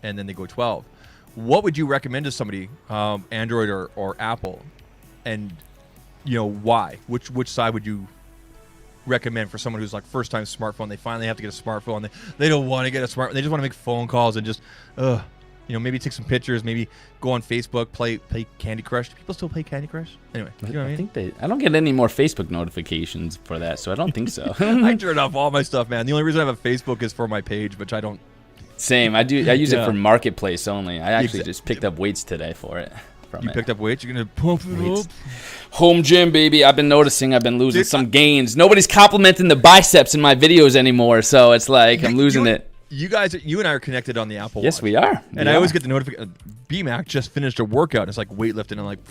[SPEAKER 1] and then they go 12. What would you recommend to somebody, Android or Apple, and why? Which side would you recommend for someone who's like first time smartphone? They finally have to get a smartphone. They don't want to get a smartphone. They just want to make phone calls and just maybe take some pictures, maybe go on Facebook, play Candy Crush. Do people still play Candy Crush? Anyway, you know what I mean?
[SPEAKER 2] I don't get any more Facebook notifications for that, so I don't think so.
[SPEAKER 1] I turn off all my stuff, man. The only reason I have a Facebook is for my page, which I don't.
[SPEAKER 2] Same. I use it for Marketplace only. I actually just picked up weights today for it.
[SPEAKER 1] Picked up weights? You're going to pump it up?
[SPEAKER 2] Home gym, baby. I've been noticing I've been losing some gains. Nobody's complimenting the biceps in my videos anymore, so it's like I'm losing it.
[SPEAKER 1] You and I are connected on the Apple Watch.
[SPEAKER 2] Yes, we are.
[SPEAKER 1] And I always get the notification. BMAC just finished a workout. It's like weightlifting. And I'm like,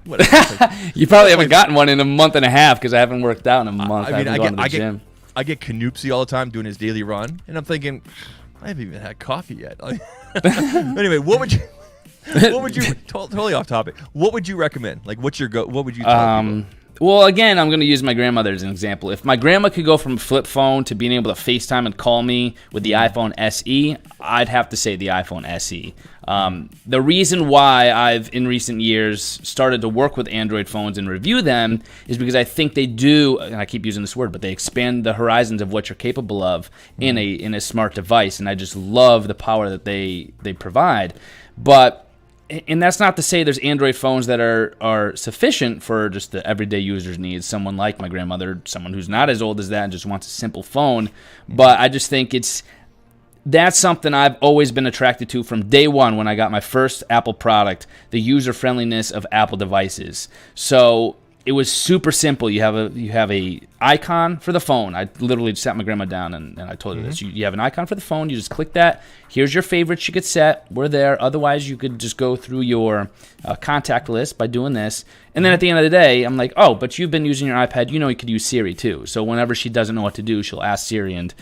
[SPEAKER 1] whatever.
[SPEAKER 2] You probably haven't gotten one in a month and a half because I haven't worked out in a month. I
[SPEAKER 1] get Canoopsy all the time doing his daily run. And I'm thinking, I haven't even had coffee yet. Anyway, what would you totally off topic. What would you recommend? Like, what would you tell people?
[SPEAKER 2] Well, again, I'm going to use my grandmother as an example. If my grandma could go from a flip phone to being able to FaceTime and call me with the iPhone SE, I'd have to say the iPhone SE. The reason why I've, in recent years, started to work with Android phones and review them is because I think they do, and I keep using this word, but they expand the horizons of what you're capable of in a smart device, and I just love the power that they provide. And that's not to say there's Android phones that are sufficient for just the everyday user's needs. Someone like my grandmother, someone who's not as old as that and just wants a simple phone. But I just think that's something I've always been attracted to from day one when I got my first Apple product, the user-friendliness of Apple devices. So it was super simple. You have a icon for the phone. I literally sat my grandma down and I told her this. You have an icon for the phone. You just click that. Here's your favorites you could set. We're there. Otherwise, you could just go through your contact list by doing this. And then at the end of the day, I'm like, oh, but you've been using your iPad. You could use Siri too. So whenever she doesn't know what to do, she'll ask Siri. And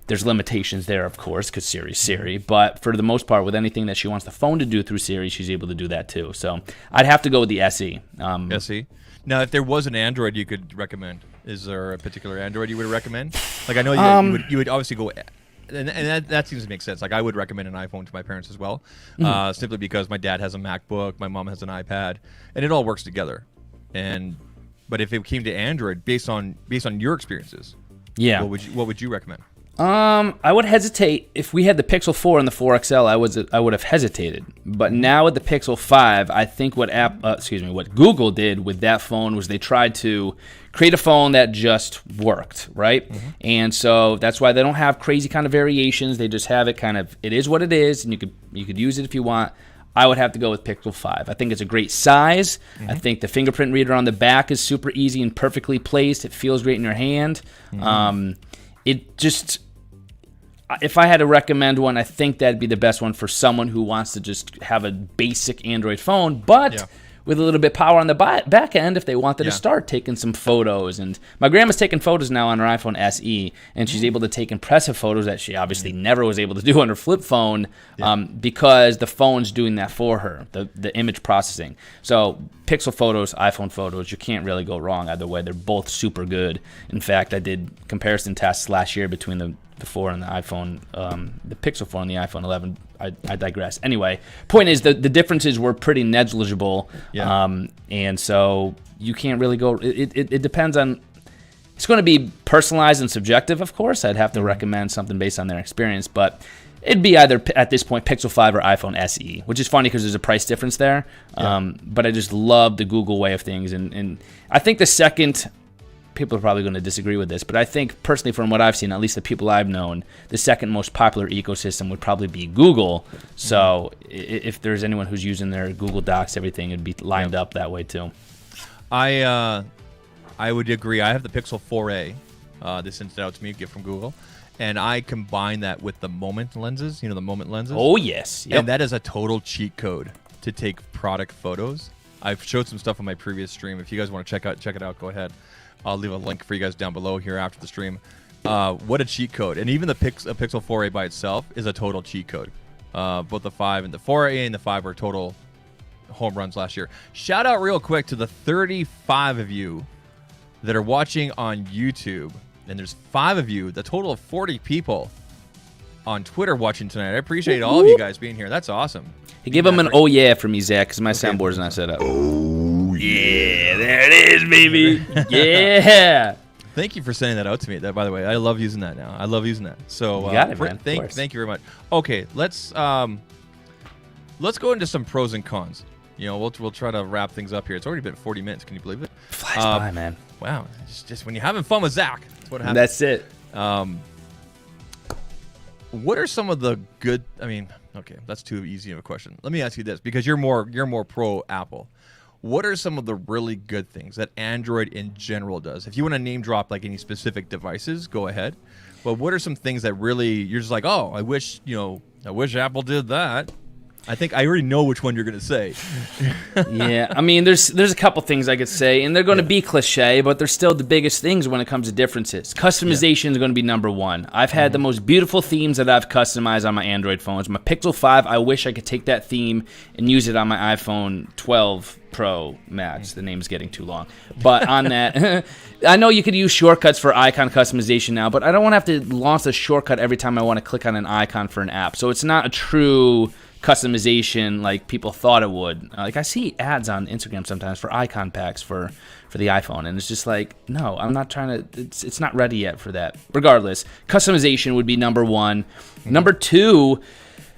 [SPEAKER 2] there's limitations there, of course, because Siri's Siri. But for the most part, with anything that she wants the phone to do through Siri, she's able to do that too. So I'd have to go with the SE.
[SPEAKER 1] SE? Now, if there was an Android you could recommend, is there a particular Android you would recommend? Like, I know you would obviously go, and that seems to make sense. Like, I would recommend an iPhone to my parents as well, simply because my dad has a MacBook, my mom has an iPad, and it all works together. But if it came to Android, based on your experiences, what would you recommend?
[SPEAKER 2] I would hesitate. If we had the Pixel 4 and the 4 XL, I would have hesitated. But now with the Pixel 5, I think what Google did with that phone was they tried to create a phone that just worked, right? And so that's why they don't have crazy kind of variations. They just have it kind of, it is what it is, and you could use it if you want. I would have to go with Pixel 5. I think it's a great size. I think the fingerprint reader on the back is super easy and perfectly placed. It feels great in your hand. if I had to recommend one, I think that'd be the best one for someone who wants to just have a basic Android phone, but with a little bit of power on the back end if they wanted to start taking some photos. And my grandma's taking photos now on her iPhone SE, and she's able to take impressive photos that she obviously never was able to do on her flip phone because the phone's doing that for her, the image processing. So Pixel photos, iPhone photos, you can't really go wrong either way. They're both super good. In fact, I did comparison tests last year between the 4 and the iPhone, the Pixel 4 and the iPhone 11. I digress. Anyway, point is the differences were pretty negligible, and so you can't really go. It depends on. It's going to be personalized and subjective, of course. I'd have to recommend something based on their experience, but it'd be either at this point Pixel 5 or iPhone SE, which is funny because there's a price difference there. But I just love the Google way of things, and I think the second. People are probably going to disagree with this, but I think personally from what I've seen, at least the people I've known, the second most popular ecosystem would probably be Google. So if there's anyone who's using their Google Docs, everything would be lined up that way too.
[SPEAKER 1] I would agree. I have the Pixel 4a. This sent it out to me, a gift from Google. And I combine that with the Moment lenses, the Moment lenses.
[SPEAKER 2] Oh, yes.
[SPEAKER 1] Yep. And that is a total cheat code to take product photos. I've showed some stuff on my previous stream. If you guys want to check it out, go ahead. I'll leave a link for you guys down below here after the stream. What a cheat code. And even the Pixel 4a by itself is a total cheat code. Both the 5 and the 4a and the 5 were total home runs last year. Shout out real quick to the 35 of you that are watching on YouTube. And there's 5 of you, the total of 40 people on Twitter watching tonight. I appreciate all of you guys being here. That's awesome.
[SPEAKER 2] Hey, give him an oh yeah from me, Zach, because my soundboard's not set up. Oh yeah, there it is, baby. Yeah.
[SPEAKER 1] Thank you for sending that out to me. That, by the way, I love using that now. I love using that. So
[SPEAKER 2] you got it, man.
[SPEAKER 1] Thank you very much. Okay, let's go into some pros and cons. We'll try to wrap things up here. It's already been 40 minutes. Can you believe it?
[SPEAKER 2] Flies by, man.
[SPEAKER 1] Wow, just when you're having fun with Zach, that's what happens.
[SPEAKER 2] That's it.
[SPEAKER 1] What are some of the good? I mean, okay, that's too easy of a question. Let me ask you this, because you're more pro Apple. What are some of the really good things that Android in general does? If you want to name drop like any specific devices, go ahead. But what are some things that really you're just like, oh, I wish Apple did that. I think I already know which one you're going to say.
[SPEAKER 2] Yeah, I mean, there's a couple things I could say, and they're going to be cliche, but they're still the biggest things when it comes to differences. Customization is going to be number one. I've had the most beautiful themes that I've customized on my Android phones. My Pixel 5, I wish I could take that theme and use it on my iPhone 12 Pro Max. The name's getting too long. But on that, I know you could use shortcuts for icon customization now, but I don't want to have to launch a shortcut every time I want to click on an icon for an app. So it's not a true customization like people thought it would. Like I see ads on Instagram sometimes for icon packs for the iPhone, and it's just like, no, I'm not trying to. It's not ready yet for that. Regardless, customization would be number one. Number two,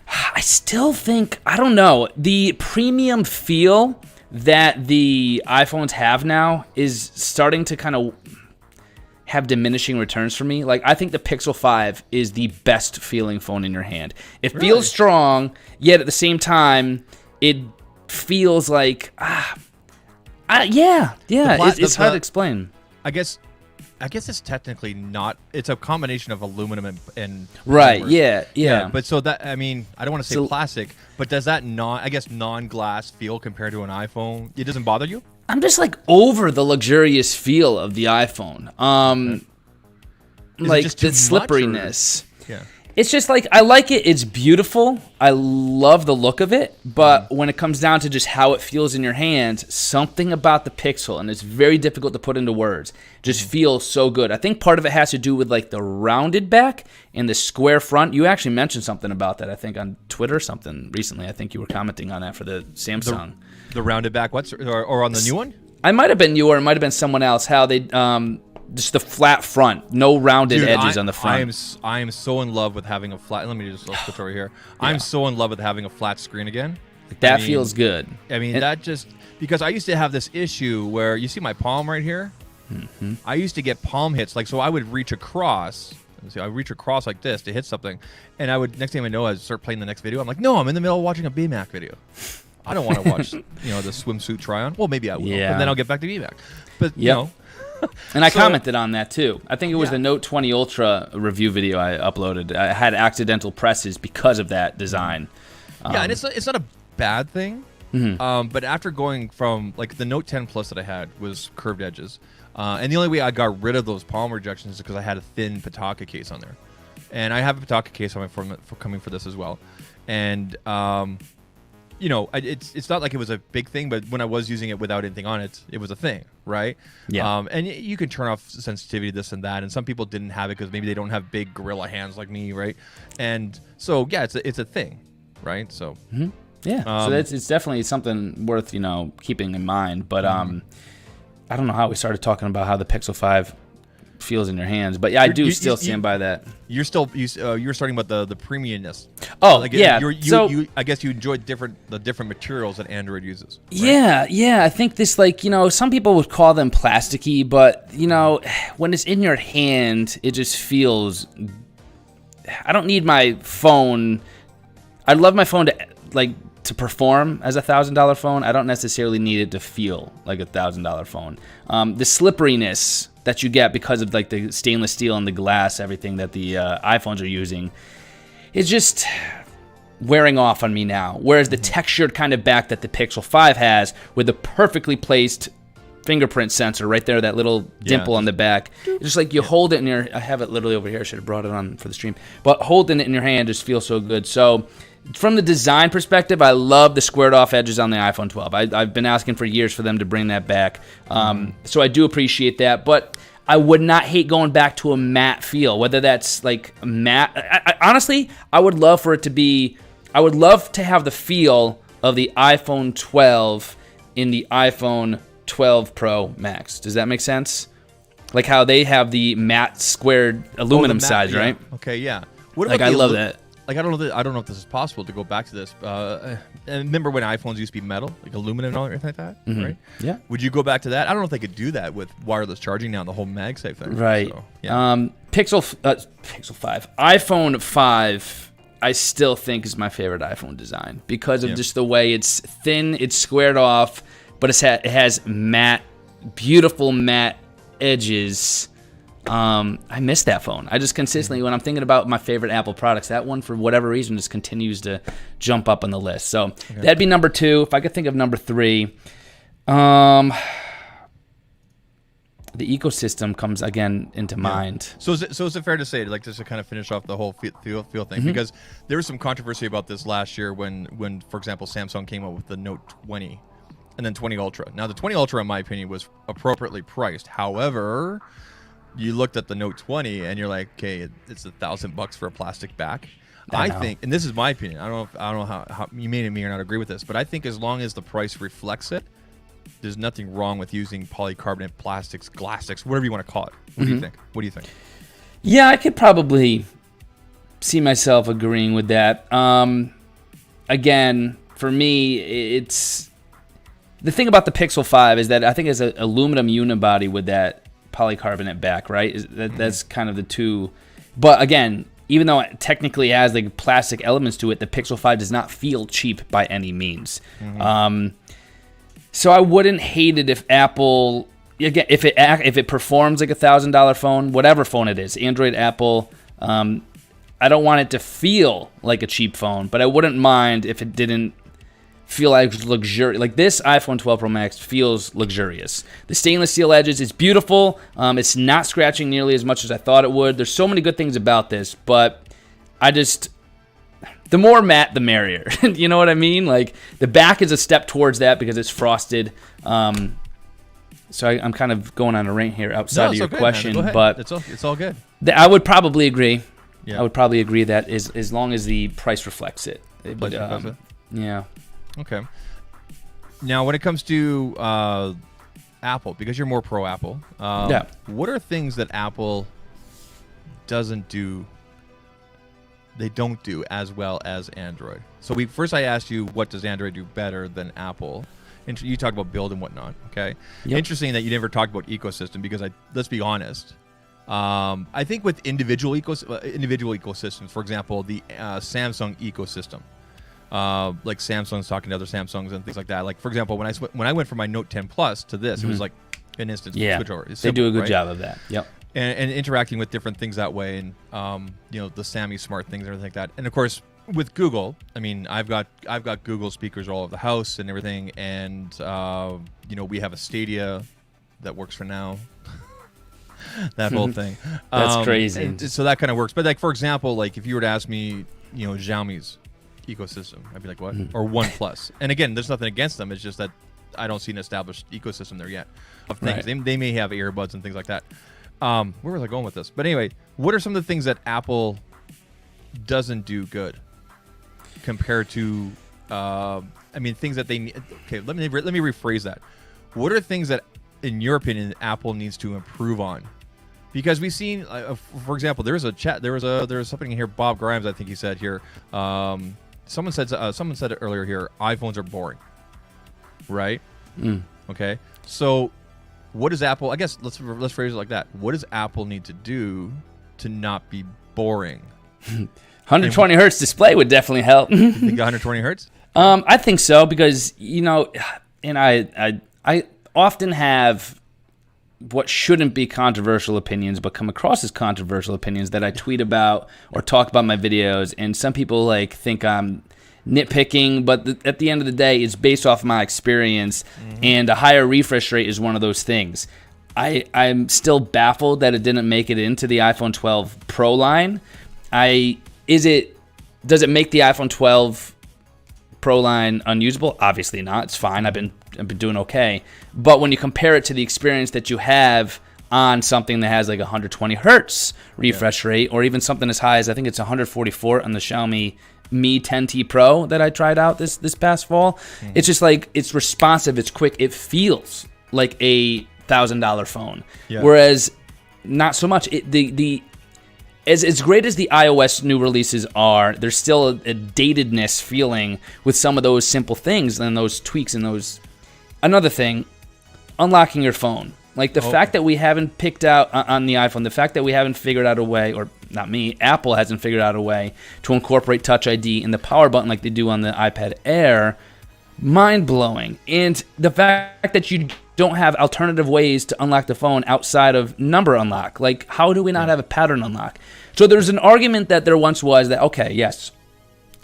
[SPEAKER 2] I still think, I don't know, the premium feel that the iPhones have now is starting to kind of have diminishing returns for me. Like, I think the Pixel 5 is the best feeling phone in your hand. It feels strong, yet at the same time, it feels like, it's hard to explain.
[SPEAKER 1] I guess it's technically not. It's a combination of aluminum and
[SPEAKER 2] right.
[SPEAKER 1] Polymer.
[SPEAKER 2] Yeah.
[SPEAKER 1] But so that, I mean, I don't want to say plastic, but does that non-glass feel compared to an iPhone? It doesn't bother you?
[SPEAKER 2] I'm just like over the luxurious feel of the iPhone. Like the slipperiness.
[SPEAKER 1] Yeah.
[SPEAKER 2] It's just like, I like it. It's beautiful. I love the look of it. But when it comes down to just how it feels in your hand, something about the Pixel, and it's very difficult to put into words, just feels so good. I think part of it has to do with like the rounded back and the square front. You actually mentioned something about that, I think, on Twitter or something recently. I think you were commenting on that for the Samsung.
[SPEAKER 1] The rounded back, or on the new one?
[SPEAKER 2] I might have been you, or it might have been someone else. How they just the flat front, no rounded edges on the front.
[SPEAKER 1] I am so in love with having a flat. Let me just switch over here. Yeah. I'm so in love with having a flat screen again.
[SPEAKER 2] That feels good.
[SPEAKER 1] I mean, that just because I used to have this issue where you see my palm right here. Mm-hmm. I used to get palm hits, like so. I would reach across. I would reach across like this to hit something, and I would next thing I know, I'd start playing the next video. I'm like, no, I'm in the middle of watching a BMAC video. I don't want to watch, the swimsuit try on. Well, maybe I will, but then I'll get back to BMAC. But you know.
[SPEAKER 2] And I commented on that too. I think it was the Note 20 Ultra review video I uploaded. I had accidental presses because of that design.
[SPEAKER 1] And it's not a bad thing. But after going from like the Note 10 Plus that I had was curved edges, and the only way I got rid of those palm rejections is because I had a thin Pitaka case on there, and I have a Pitaka case on my for coming for this as well, and you know, it's not like it was a big thing, but when I was using it without anything on it, it was a thing, right?
[SPEAKER 2] Yeah.
[SPEAKER 1] And you can turn off sensitivity, this and that, and some people didn't have it because maybe they don't have big gorilla hands like me, right? And so yeah, it's a thing, right? So.
[SPEAKER 2] Yeah, so it's definitely something worth, you know, keeping in mind. But I don't know how we started talking about how the Pixel 5 feels in your hands, but yeah, I do still stand by that.
[SPEAKER 1] You're starting about the premiumness.
[SPEAKER 2] Oh,
[SPEAKER 1] like,
[SPEAKER 2] yeah.
[SPEAKER 1] You I guess you enjoy the different materials that Android uses.
[SPEAKER 2] Right? Yeah. I think this, like, you know, some people would call them plasticky, but you know, when it's in your hand, it just feels. I don't need my phone. I'd love my phone to perform as $1,000 phone. I don't necessarily need it to feel like $1,000 phone. The slipperiness that you get because of like the stainless steel and the glass, everything that the iPhones are using, is just wearing off on me now. Whereas the textured kind of back that the Pixel 5 has, with the perfectly placed fingerprint sensor right there, that little dimple on the back, it's just like you hold it in your. I have it literally over here. I should have brought it on for the stream, but holding it in your hand just feels so good. So. From the design perspective, I love the squared off edges on the iPhone 12. I've been asking for years for them to bring that back. So I do appreciate that, but I would not hate going back to a matte feel, whether that's like matte. Honestly, I would love for it to be, I would love to have the feel of the iPhone 12 in the iPhone 12 Pro Max. Does that make sense? Like how they have the matte squared aluminum sides, right?
[SPEAKER 1] Okay, yeah. What
[SPEAKER 2] about I love that.
[SPEAKER 1] Like I don't know if this is possible to go back to this. And remember when iPhones used to be metal, like aluminum and everything like that, right?
[SPEAKER 2] Yeah.
[SPEAKER 1] Would you go back to that? I don't know if they could do that with wireless charging now, the whole MagSafe thing.
[SPEAKER 2] Right.
[SPEAKER 1] So, yeah.
[SPEAKER 2] Pixel 5, iPhone 5. I still think is my favorite iPhone design because of just the way it's thin, it's squared off, but it has matte, beautiful matte edges. I miss that phone. I just consistently, when I'm thinking about my favorite Apple products, that one for whatever reason just continues to jump up on the list. So that'd be number 2. If I could think of number 3, the ecosystem comes again into mind.
[SPEAKER 1] So is it fair to say, like, just to kind of finish off the whole feel thing, because there was some controversy about this last year when, for example, Samsung came out with the Note 20 and then 20 Ultra. Now, the 20 Ultra, in my opinion, was appropriately priced. However, you looked at the Note 20 and you're like, okay, it's $1,000 for a plastic back. I think, and this is my opinion, I don't know how you may or not agree with this, but I think as long as the price reflects it, there's nothing wrong with using polycarbonate plastics, glastics, whatever you want to call it. What do you think? What do you think?
[SPEAKER 2] Yeah, I could probably see myself agreeing with that. Again, for me, it's the thing about the Pixel 5 is that I think it's an aluminum unibody with that polycarbonate back, right? That's kind of the two. But again, even though it technically has like plastic elements to it, the Pixel 5 does not feel cheap by any means. So I wouldn't hate it if Apple, again, if it performs like $1,000 phone, whatever phone it is, Android, Apple. I don't want it to feel like a cheap phone, but I wouldn't mind if it didn't feel like luxurious. Like this iPhone 12 Pro Max feels luxurious. The stainless steel edges, it's beautiful. It's not scratching nearly as much as I thought it would. There's so many good things about this, but the more matte, the merrier. You know what I mean? Like the back is a step towards that because it's frosted. So I'm kind of going on a rant here outside of your question, but
[SPEAKER 1] it's all good.
[SPEAKER 2] I would probably agree.
[SPEAKER 1] Yeah.
[SPEAKER 2] I would probably agree that as long as the price reflects it. Yeah.
[SPEAKER 1] Okay. Now, when it comes to Apple, because you're more pro Apple, what are things that Apple doesn't do? They don't do as well as Android. So I asked you, what does Android do better than Apple? And you talked about build and whatnot. Okay. Yep. Interesting that you never talked about ecosystem because let's be honest. I think with individual ecosystems, for example, the Samsung ecosystem. Like Samsung's talking to other Samsungs and things like that. Like, for example, when I went from my Note 10 Plus to this, it was like an instant
[SPEAKER 2] Yeah,
[SPEAKER 1] switch over. It's
[SPEAKER 2] they do a
[SPEAKER 1] simple,
[SPEAKER 2] good
[SPEAKER 1] right?
[SPEAKER 2] job of that. Yep.
[SPEAKER 1] And interacting with different things that way, and the Sammy Smart things and everything like that. And of course, with Google, I mean, I've got Google speakers all over the house and everything, and we have a Stadia that works for now. That whole thing.
[SPEAKER 2] That's crazy.
[SPEAKER 1] And so that kind of works. But like, for example, like if you were to ask me, Xiaomi's ecosystem, I'd be like, what? Or OnePlus. And again, there's nothing against them. It's just that I don't see an established ecosystem there yet of things.
[SPEAKER 2] Right.
[SPEAKER 1] They may have earbuds and things like that. Where was I going with this? But anyway, what are some of the things that Apple doesn't do good compared to, things that they need? Okay, let me rephrase that. What are things that, in your opinion, Apple needs to improve on? Because we've seen, for example, there was something in here. Bob Grimes, I think he said here. Someone said it earlier here. iPhones are boring, right? Okay, so what does Apple? I guess let's phrase it like that. What does Apple need to do to not be boring?
[SPEAKER 2] 120 hertz display would definitely help.
[SPEAKER 1] You think 120 hertz?
[SPEAKER 2] I think so because and I often have what shouldn't be controversial opinions but come across as controversial opinions that I tweet about or talk about in my videos, and some people think I'm nitpicking, but at the end of the day, it's based off my experience, and a higher refresh rate is one of those things. I'm still baffled that it didn't make it into the iPhone 12 Pro line. Does it make the iPhone 12 Pro line unusable? Obviously not. It's fine. I've been doing okay. But when you compare it to the experience that you have on something that has like 120 hertz refresh rate, or even something as high as, I think it's 144 on the Xiaomi Mi 10T Pro that I tried out this past fall, it's just it's responsive, it's quick, it feels like a $1,000 phone. Yeah. Whereas not so much. As great as the iOS new releases are, there's still a datedness feeling with some of those simple things and those tweaks and those. Another thing, unlocking your phone. The fact that we haven't picked out on the iPhone, the fact that we haven't figured out a way, or not me, Apple hasn't figured out a way to incorporate Touch ID in the power button like they do on the iPad Air, mind-blowing. And the fact that you don't have alternative ways to unlock the phone outside of number unlock. How do we not have a pattern unlock? So there's an argument that there once was that, okay, yes,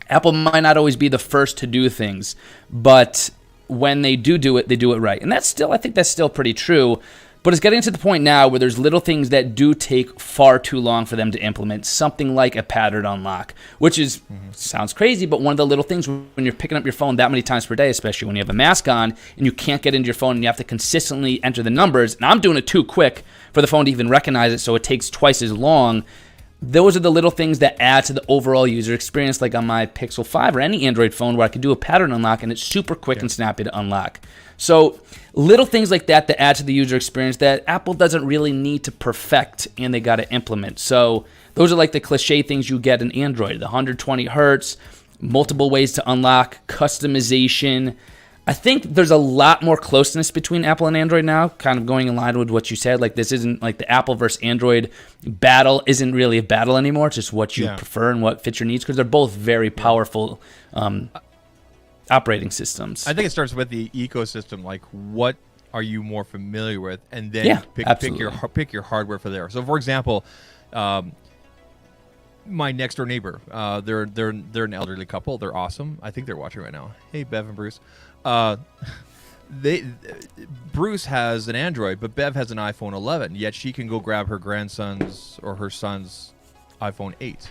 [SPEAKER 2] Apple might not always be the first to do things, but when they do it, they do it right. And I think that's still pretty true. But it's getting to the point now where there's little things that do take far too long for them to implement. Something like a pattern unlock, which is sounds crazy, but one of the little things when you're picking up your phone that many times per day, especially when you have a mask on and you can't get into your phone and you have to consistently enter the numbers. And I'm doing it too quick for the phone to even recognize it, so it takes twice as long. Those are the little things that add to the overall user experience, like on my Pixel 5 or any Android phone where I could do a pattern unlock and it's super quick and snappy to unlock. So little things like that add to the user experience that Apple doesn't really need to perfect and they got to implement. So those are the cliche things you get in Android, the 120 hertz, multiple ways to unlock, customization. I think there's a lot more closeness between Apple and Android now, kind of going in line with what you said. This isn't the Apple versus Android battle isn't really a battle anymore. It's just what you prefer and what fits your needs, because they're both very powerful operating systems.
[SPEAKER 1] I think it starts with the ecosystem. What are you more familiar with, and then pick your hardware for there. So, for example, my next door neighbor, they're an elderly couple. They're awesome. I think they're watching right now. Hey, Bev and Bruce. Bruce has an Android, but Bev has an iPhone 11. Yet she can go grab her grandson's or her son's iPhone 8,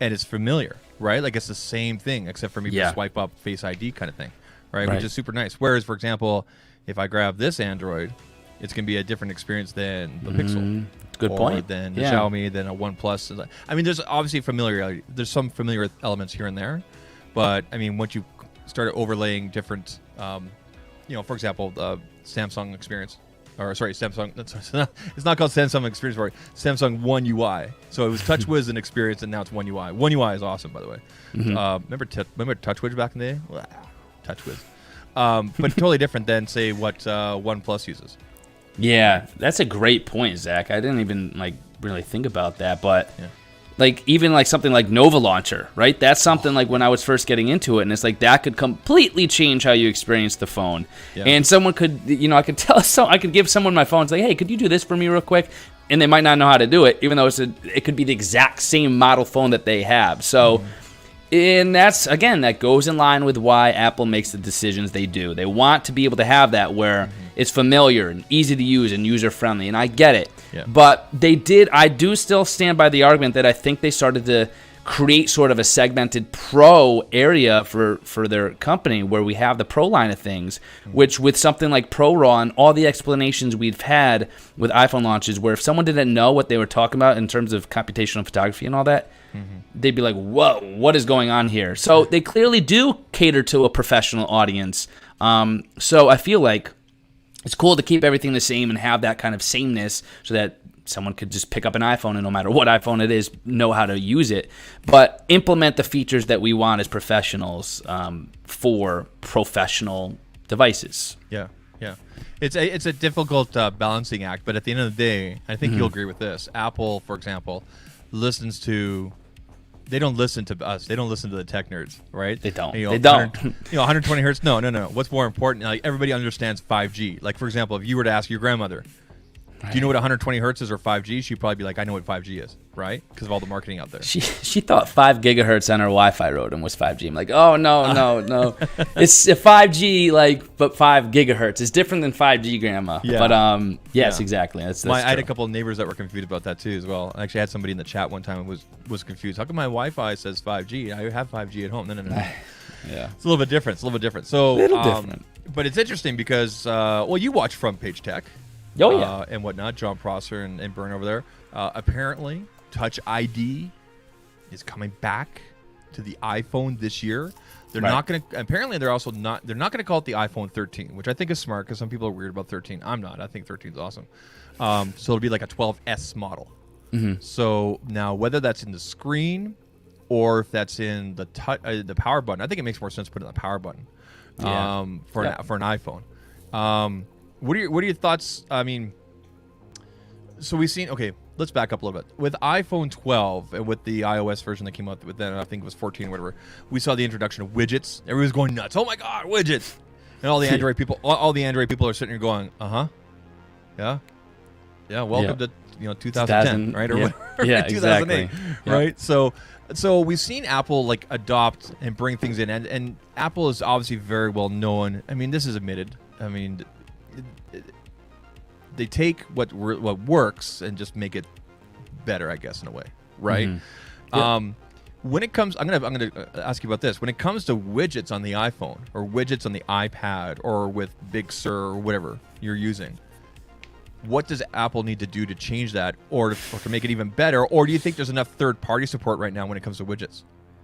[SPEAKER 1] and it's familiar, right? It's the same thing, except for maybe a swipe up Face ID kind of thing, right? Which is super nice. Whereas, for example, if I grab this Android, it's going to be a different experience than the Pixel.
[SPEAKER 2] Good point.
[SPEAKER 1] Than the Xiaomi, than a OnePlus. I mean, there's obviously familiarity. There's some familiar elements here and there, but I mean, once you started overlaying different, for example, the Samsung experience, or sorry, Samsung. It's not called Samsung Experience, sorry, Samsung One UI. So it was TouchWiz and Experience, and now it's One UI. One UI is awesome, by the way. Remember TouchWiz back in the day? Wow. TouchWiz, but totally different than say what OnePlus uses. Yeah,
[SPEAKER 2] that's a great point, Zach. I didn't even really think about that, but Like even like something like Nova Launcher, right? That's something like when I was first getting into it, and it's like that could completely change how you experience the phone. Yeah. And someone could, I could give someone my phone and say, hey, could you do this for me real quick? And they might not know how to do it, even though it could be the exact same model phone that they have. So, and that's, again, that goes in line with why Apple makes the decisions they do. They want to be able to have that where it's familiar and easy to use and user-friendly, and I get it. Yeah. But I do still stand by the argument that I think they started to create sort of a segmented pro area for their company where we have the pro line of things, which with something like ProRAW and all the explanations we've had with iPhone launches, where if someone didn't know what they were talking about in terms of computational photography and all that, they'd be like, whoa, what is going on here? So they clearly do cater to a professional audience. So I feel like it's cool to keep everything the same and have that kind of sameness so that someone could just pick up an iPhone and no matter what iPhone it is, know how to use it. But implement the features that we want as professionals for professional devices.
[SPEAKER 1] Yeah, yeah. It's a difficult balancing act, but at the end of the day, I think you'll agree with this. Apple, for example, they don't listen to us. They don't listen to the tech nerds, right?
[SPEAKER 2] They don't. They don't.
[SPEAKER 1] 120 hertz. No. What's more important? Like everybody understands 5G. Like for example, if you were to ask your grandmother, do you know what 120 hertz is or 5G? She'd probably be like, I know what 5G is, right? Because of all the marketing out there.
[SPEAKER 2] She thought 5 gigahertz on her Wi-Fi modem was 5G. I'm like, oh no, it's a 5G but 5 gigahertz. It's different than 5G, Grandma. Yeah. But yes, exactly. That's
[SPEAKER 1] I had a couple of neighbors that were confused about that too as well. I actually had somebody in the chat one time who was confused. How come my Wi-Fi says 5G? I have 5G at home. No. Yeah, it's a little bit different. So, different. But it's interesting because you watch Front Page Tech.
[SPEAKER 2] Oh, yeah.
[SPEAKER 1] And whatnot, John Prosser and Byrne over there. Apparently, Touch ID is coming back to the iPhone this year. They're not going to. Apparently, they're not going to call it the iPhone 13, which I think is smart because some people are weird about 13. I'm not. I think 13 is awesome. So it'll be like a 12S model. So now, whether that's in the screen or if that's in the power button, I think it makes more sense to put it in the power button for an iPhone. What are your thoughts? I mean, so we've seen. Okay, let's back up a little bit. With iPhone 12 and with the iOS version that came out with then, I think it was 14 or whatever. We saw the introduction of widgets. Everybody was going nuts. Oh my God, widgets! And all the Android people, are sitting here going, yeah. Welcome to 2010, right? Or whatever, 2008,
[SPEAKER 2] exactly.
[SPEAKER 1] Right? So we've seen Apple like adopt and bring things in, and Apple is obviously very well known. I mean, this is admitted. I mean. They take what works and just make it better, I guess, in a way, right? When it comes, I'm gonna ask you about this. When it comes to widgets on the iPhone or widgets on the iPad or with Big Sur or whatever you're using, what does Apple need to do to change that or to make it even better? Or do you think there's enough third-party support right now when it comes to widgets?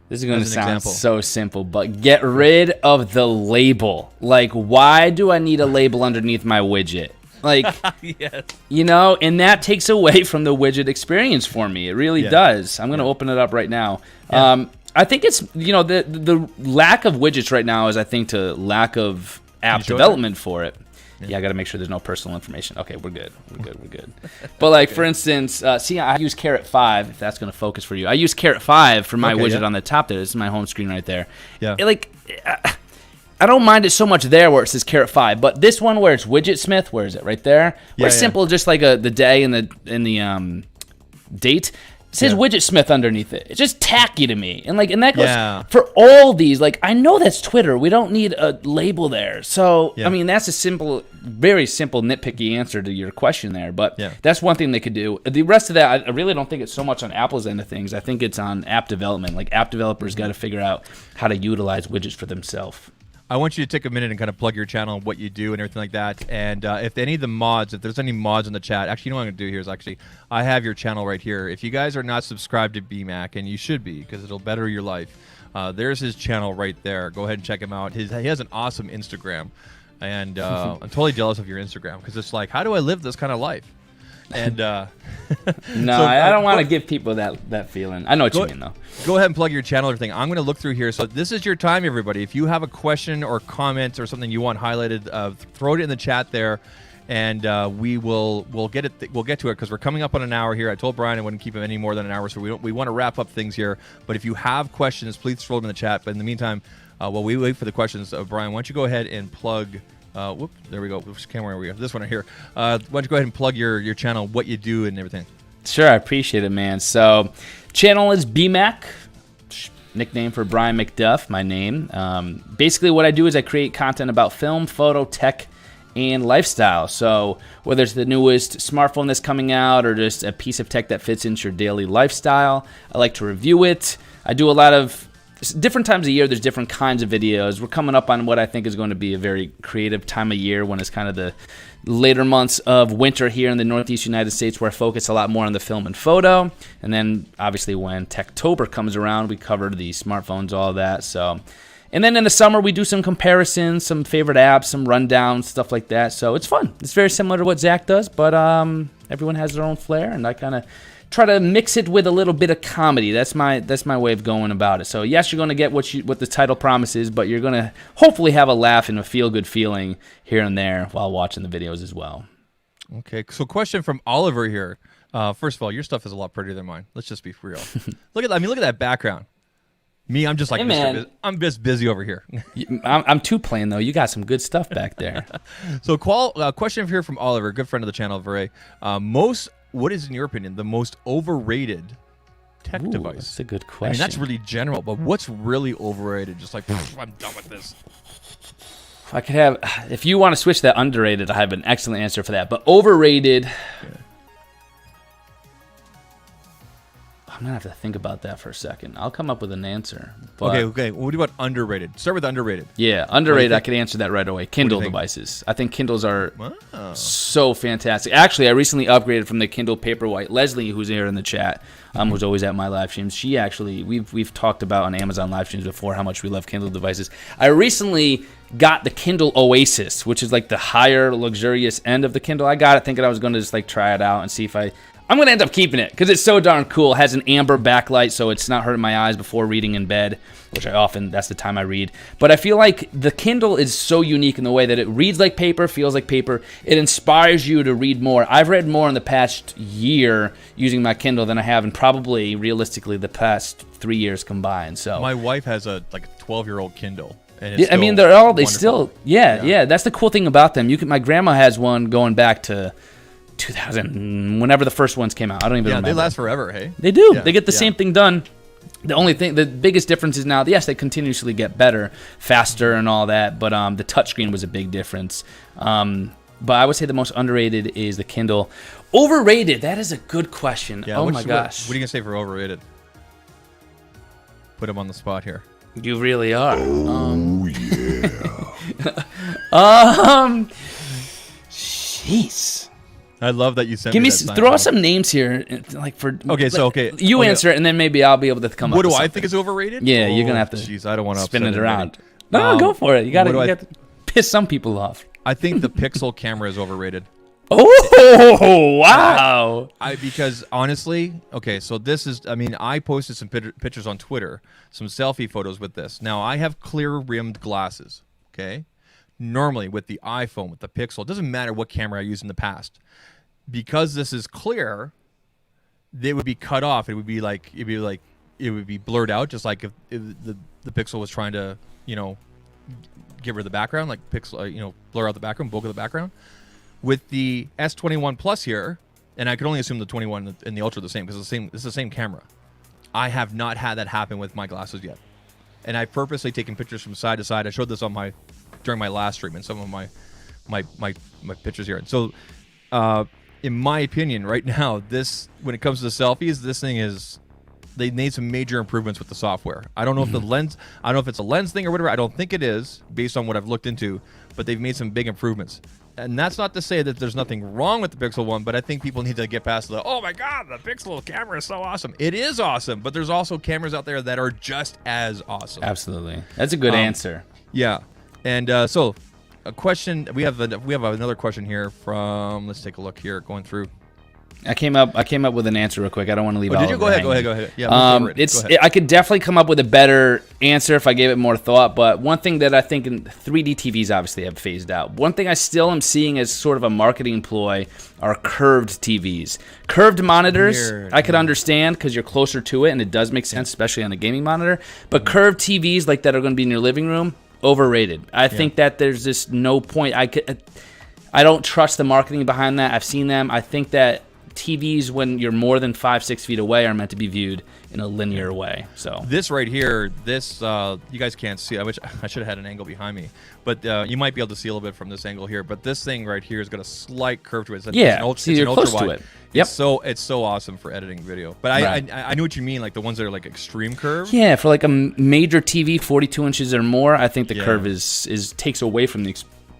[SPEAKER 2] This is going to sound so simple, but get rid of the label. Like, why do I need a label underneath my widget? Like,
[SPEAKER 1] yes.
[SPEAKER 2] And that takes away from the widget experience for me. It really does. I'm going to open it up right now. Yeah. I think it's, the lack of widgets right now is, I think, to lack of app development for it. Yeah, I got to make sure there's no personal information. Okay, we're good. But like, for instance, I use Carrot 5, if that's going to focus for you. I use Carrot 5 for my widget on the top there. This is my home screen right there. Yeah. I don't mind it so much there where it says Carrot 5, but this one where it's Widgetsmith, where is it? Right there? Where it's simple, just like the day and the date. It says Widgetsmith underneath it. It's just tacky to me. And that goes for all these. Like, I know that's Twitter. We don't need a label there. So, I mean, that's a very simple, nitpicky answer to your question there. But that's one thing they could do. The rest of that, I really don't think it's so much on Apple's end of things. I think it's on app development. Like, app developers got to figure out how to utilize widgets for themselves.
[SPEAKER 1] I want you to take a minute and kind of plug your channel and what you do and everything like that. And if there's any mods in the chat, actually, what I'm going to do here is I have your channel right here. If you guys are not subscribed to BMAC, and you should be because it'll better your life, there's his channel right there. Go ahead and check him out. He has an awesome Instagram. And I'm totally jealous of your Instagram because it's like, how do I live this kind of life? And
[SPEAKER 2] no, I don't want to give people that feeling. I know what you mean, though.
[SPEAKER 1] Go ahead and plug your channel and everything. I'm going to look through here. So this is your time, everybody. If you have a question or comment or something you want highlighted, throw it in the chat there. and we'll get to it because we're coming up on an hour here. I told Brian I wouldn't keep him any more than an hour, so we want to wrap up things here. But if you have questions, please throw them in the chat. But in the meantime, while we wait for the questions, Brian, why don't you go ahead and plug. There we go. Which camera are we? This one right here. Why don't you go ahead and plug your channel, what you do, and everything.
[SPEAKER 2] Sure, I appreciate it, man. So, channel is BMAC, nickname for Brian McDuff, my name. Basically, what I do is I create content about film, photo, tech, and lifestyle. So, whether it's the newest smartphone that's coming out or just a piece of tech that fits into your daily lifestyle, I like to review it. I do a lot of different times of year, there's different kinds of videos. We're coming up on what I think is going to be a very creative time of year when it's kind of the later months of winter here in the Northeast United States, where I focus a lot more on the film and photo. And then obviously when Techtober comes around, we cover the smartphones, all that. So, and then in the summer, we do some comparisons, some favorite apps, some rundowns, stuff like that. So it's fun. It's very similar to what Zach does, but everyone has their own flair, and I kind of try to mix it with a little bit of comedy. That's my way of going about it. So yes, you're going to get what the title promises, but you're going to hopefully have a laugh and a feel-good feeling here and there while watching the videos as well.
[SPEAKER 1] Okay, so question from Oliver here. First of all, your stuff is a lot prettier than mine. Let's just be real. Look at that background. Me, I'm just like I'm just busy over here.
[SPEAKER 2] I'm too plain though. You got some good stuff back there.
[SPEAKER 1] So, question here from Oliver, good friend of the channel, Vare. What is, in your opinion, the most overrated tech device?
[SPEAKER 2] That's a good question.
[SPEAKER 1] I mean, that's really general, but what's really overrated? Just like, I'm done with this.
[SPEAKER 2] If you want to switch that underrated, I have an excellent answer for that. But overrated, I'm going to have to think about that for a second. I'll come up with an answer. But
[SPEAKER 1] okay. What about underrated? Start with underrated.
[SPEAKER 2] Yeah, underrated, I could answer that right away. Kindle devices. I think Kindles are so fantastic. Actually, I recently upgraded from the Kindle Paperwhite. Leslie, who's here in the chat, who's always at my live streams, she actually, we've talked about on Amazon live streams before how much we love Kindle devices. I recently got the Kindle Oasis, which is like the higher, luxurious end of the Kindle. I got it thinking I was going to just like try it out and see if I'm going to end up keeping it because it's so darn cool. It has an amber backlight, so it's not hurting my eyes before reading in bed, which that's the time I read. But I feel like the Kindle is so unique in the way that it reads like paper, feels like paper. It inspires you to read more. I've read more in the past year using my Kindle than I have in probably, realistically, the past 3 years combined. So
[SPEAKER 1] my wife has a 12-year-old Kindle. And
[SPEAKER 2] I mean, they still, that's the cool thing about them. My grandma has one going back to 2000, whenever the first ones came out. I don't even remember.
[SPEAKER 1] They last forever, hey?
[SPEAKER 2] They do. Yeah, they get the same thing done. The biggest difference is now, yes, they continuously get better, faster and all that, but the touchscreen was a big difference. But I would say the most underrated is the Kindle. Overrated, that is a good question. Yeah, oh my gosh.
[SPEAKER 1] What are you going to say for overrated? Put him on the spot here.
[SPEAKER 2] You really are. Jeez.
[SPEAKER 1] I love that you sent me that
[SPEAKER 2] throw out some names here, You answer it, and then maybe I'll be able to come up with something.
[SPEAKER 1] What do I think is overrated?
[SPEAKER 2] Yeah, you're gonna have to.
[SPEAKER 1] Jeez, I don't want to
[SPEAKER 2] spin it around. No, go for it. You got to piss some people off.
[SPEAKER 1] I think the Pixel camera is overrated.
[SPEAKER 2] Oh wow!
[SPEAKER 1] Because honestly, so this is. I mean, I posted some pictures on Twitter, some selfie photos with this. Now I have clear rimmed glasses. Okay. Normally with the iPhone, with the Pixel, it doesn't matter what camera I used in the past. Because this is clear, they would be cut off. It would be blurred out, just like if the Pixel was trying to, get rid of the background, like Pixel, blur out the background, bulk of the background. With the S21 Plus here, and I could only assume the 21 and the Ultra are the same because it's the same camera. I have not had that happen with my glasses yet, and I've purposely taken pictures from side to side. I showed this during my last stream and some of my pictures here. And so, in my opinion, right now, when it comes to the selfies, this thing they made some major improvements with the software. I don't know if I don't know if it's a lens thing or whatever. I don't think it is based on what I've looked into, but they've made some big improvements. And that's not to say that there's nothing wrong with the Pixel one, but I think people need to get past oh my God, the Pixel camera is so awesome. It is awesome, but there's also cameras out there that are just as awesome.
[SPEAKER 2] Absolutely. That's a good answer.
[SPEAKER 1] Yeah. And so a question, we have another question here from, let's take a look here, going through.
[SPEAKER 2] I came up with an answer real quick. I don't want to leave.
[SPEAKER 1] Did you? Go ahead. Yeah.
[SPEAKER 2] I could definitely come up with a better answer if I gave it more thought. But one thing that I think in 3D TVs obviously have phased out. One thing I still am seeing as sort of a marketing ploy are curved TVs. Curved monitors, I could understand because you're closer to it and it does make sense, especially on a gaming monitor. But curved TVs like that are going to be in your living room, overrated. I think that there's just no point. I don't trust the marketing behind that. I've seen them. I think that TVs, when you're more than 5-6 feet away, are meant to be viewed in a linear way. So
[SPEAKER 1] this right here, you guys can't see. I wish I should have had an angle behind me, but you might be able to see a little bit from this angle here. But this thing right here has got a slight curve to it.
[SPEAKER 2] You're close to it. Yep.
[SPEAKER 1] It's so awesome for editing video. But I knew what you mean, like the ones that are like extreme curve.
[SPEAKER 2] Yeah, for like a major TV, 42 inches or more, I think the curve is takes away from the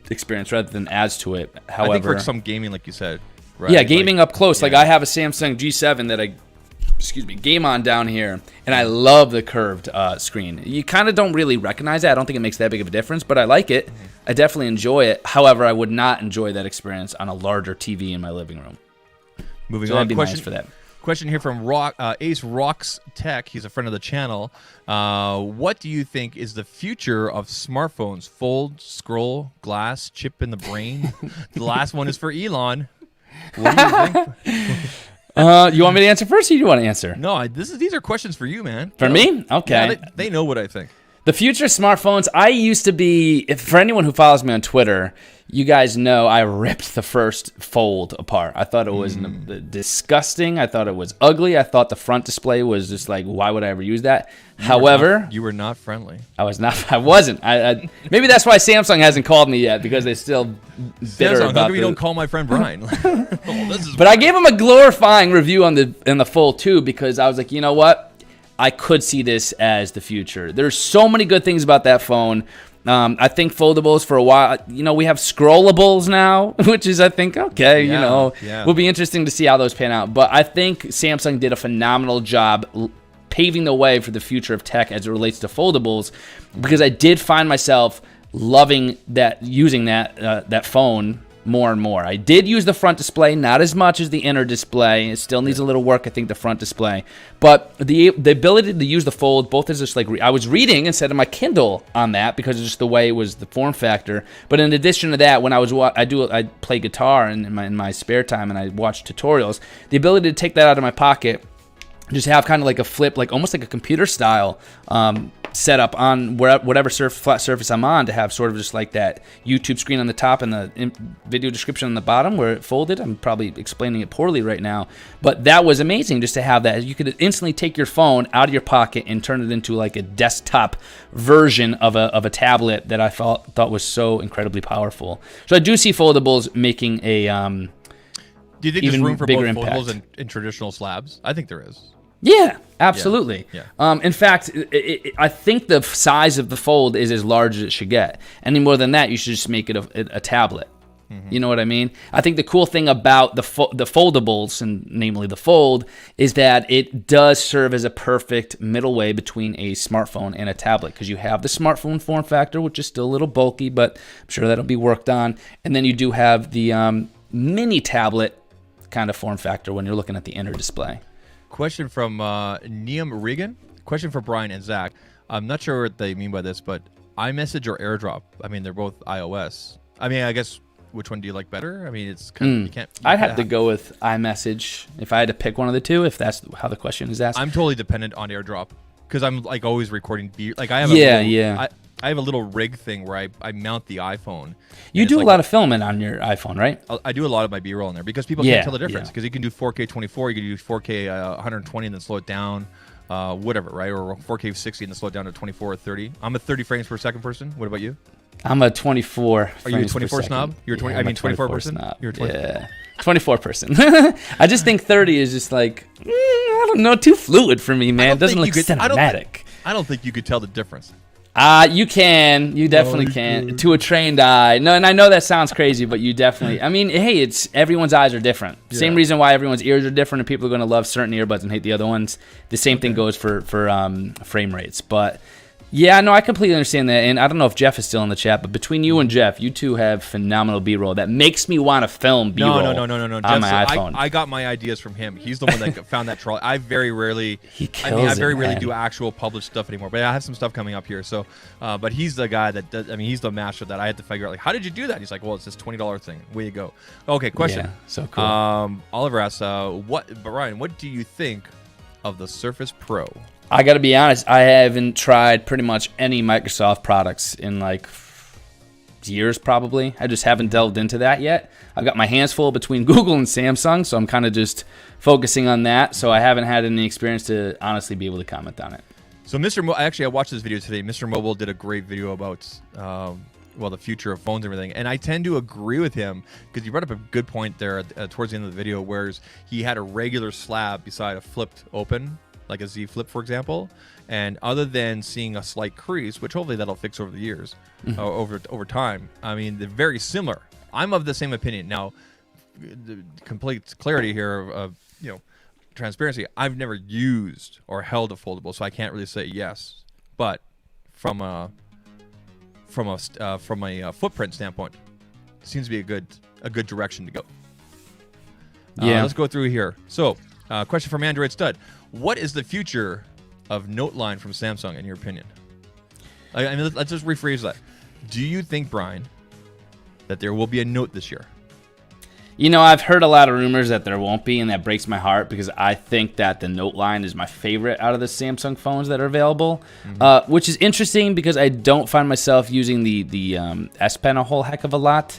[SPEAKER 2] experience rather than adds to it. However,
[SPEAKER 1] I think for some gaming, like you said. Right?
[SPEAKER 2] Yeah, gaming up close. Like I have a Samsung G7 that I game on down here, and I love the curved screen. You kind of don't really recognize it. I don't think it makes that big of a difference, but I like it. I definitely enjoy it. However, I would not enjoy that experience on a larger TV in my living room.
[SPEAKER 1] Moving
[SPEAKER 2] on.
[SPEAKER 1] That'd
[SPEAKER 2] be nice for that.
[SPEAKER 1] Question here from Ace Rocks Tech. He's a friend of the channel. What do you think is the future of smartphones? Fold, scroll, glass, chip in the brain. The last one is for Elon. What do you think?
[SPEAKER 2] You want me to answer first, or you want to answer?
[SPEAKER 1] No, these are questions for you, man.
[SPEAKER 2] For me? Okay.
[SPEAKER 1] Yeah, they know what I think.
[SPEAKER 2] The future of smartphones, I used to be, for anyone who follows me on Twitter, you guys know I ripped the first Fold apart. I thought it was disgusting. I thought it was ugly. I thought the front display was just like, why would I ever use that?
[SPEAKER 1] You were not friendly.
[SPEAKER 2] I wasn't. Maybe that's why Samsung hasn't called me yet, because they're still bitter
[SPEAKER 1] Samsung,
[SPEAKER 2] about
[SPEAKER 1] how come you don't call my friend Brian?
[SPEAKER 2] But I gave him a glorifying review on the Fold 2 because I was like, you know what? I could see this as the future. There's so many good things about that phone. I think foldables for a while, we have scrollables now, which is, I think, okay, will be interesting to see how those pan out. But I think Samsung did a phenomenal job paving the way for the future of tech as it relates to foldables, because I did find myself loving using that phone more and more. I did use the front display, not as much as the inner display. It still needs a little work, I think, the front display. But the ability to use the Fold, both as just like I was reading instead of my Kindle on that, because of just the way it was, the form factor. But in addition to that, when I play guitar in my spare time and I watch tutorials, the ability to take that out of my pocket, just have kind of like a flip, like almost like a computer style setup on whatever flat surface I'm on, to have sort of just like that YouTube screen on the top and the video description on the bottom where it folded. I'm probably explaining it poorly right now, but that was amazing just to have that. You could instantly take your phone out of your pocket and turn it into like a desktop version of a tablet that I thought was so incredibly powerful. So I do see foldables making a
[SPEAKER 1] do you think there's room for both foldables and traditional slabs? I think there is.
[SPEAKER 2] Yeah, absolutely.
[SPEAKER 1] Yeah.
[SPEAKER 2] In fact, I think the size of the Fold is as large as it should get. Any more than that, you should just make it a tablet. Mm-hmm. You know what I mean? I think the cool thing about the foldables, and namely the Fold, is that it does serve as a perfect middle way between a smartphone and a tablet, because you have the smartphone form factor, which is still a little bulky, but I'm sure that'll be worked on. And then you do have the mini tablet kind of form factor when you're looking at the inner display.
[SPEAKER 1] Question from Neum Regan. Question for Brian and Zach. I'm not sure what they mean by this, but iMessage or AirDrop? I mean, they're both iOS. I mean, I guess, which one do you like better? I mean, it's kind of, you can't.
[SPEAKER 2] I'd have to go with iMessage if I had to pick one of the two, if that's how the question is asked.
[SPEAKER 1] I'm totally dependent on AirDrop because I'm like always recording. Like I have I have a little rig thing where I mount the iPhone.
[SPEAKER 2] You do a lot of filming on your iPhone, right?
[SPEAKER 1] I do a lot of my B-roll on there because people can't tell the difference. Because you can do 4K 24, you can do 4K 120 and then slow it down, whatever, right? Or 4K 60 and then slow it down to 24 or 30. I'm a 30 frames per second person. What about you?
[SPEAKER 2] I'm a 24.
[SPEAKER 1] Are you a 24 snob? You're 20.
[SPEAKER 2] Yeah,
[SPEAKER 1] I mean, 24 person.
[SPEAKER 2] Snob.
[SPEAKER 1] You're 20.
[SPEAKER 2] Yeah, 24 person. I just think 30 is just like I don't know, too fluid for me, man. It doesn't look cinematic.
[SPEAKER 1] I don't think you could tell the difference.
[SPEAKER 2] You can. You definitely can. To a trained eye. No, and I know that sounds crazy, but you definitely. I mean, hey, it's everyone's eyes are different. Yeah. Same reason why everyone's ears are different, and people are going to love certain earbuds and hate the other ones. The same thing goes for frame rates. But Yeah, no, I completely understand that, and I don't know if Jeff is still in the chat, but between you and Jeff, you two have phenomenal B-roll that makes me want to film B-roll
[SPEAKER 1] No.
[SPEAKER 2] on
[SPEAKER 1] Jeff's,
[SPEAKER 2] my iPhone.
[SPEAKER 1] I got my ideas from him. He's the one that found that troll. I very rarely do actual published stuff anymore, but I have some stuff coming up here. So, but he's the guy that does, he's the master that I had to figure out, like, how did you do that? He's like, well, it's this $20 thing. Way you go. Okay, question.
[SPEAKER 2] Yeah, so cool.
[SPEAKER 1] Oliver asks, Ryan, what do you think of the Surface Pro?
[SPEAKER 2] I got to be honest, I haven't tried pretty much any Microsoft products in like years probably. I just haven't delved into that yet. I've got my hands full between Google and Samsung, so I'm kind of just focusing on that. So I haven't had any experience to honestly be able to comment on it.
[SPEAKER 1] So I watched this video today. Mr. Mobile did a great video about the future of phones and everything. And I tend to agree with him because you brought up a good point there towards the end of the video, where he had a regular slab beside a flipped open, like a Z Flip, for example, and other than seeing a slight crease, which hopefully that'll fix over the years, over time, they're very similar. I'm of the same opinion. Now, the complete clarity here of transparency, I've never used or held a foldable, so I can't really say yes. But from a footprint standpoint, it seems to be a good direction to go.
[SPEAKER 2] Yeah.
[SPEAKER 1] Let's go through here. So, question from Android Stud. What is the future of Note line from Samsung, in your opinion? Let's just rephrase that. Do you think, Brian, that there will be a Note this year?
[SPEAKER 2] I've heard a lot of rumors that there won't be, and that breaks my heart because I think that the Note line is my favorite out of the Samsung phones that are available, which is interesting because I don't find myself using the S Pen a whole heck of a lot,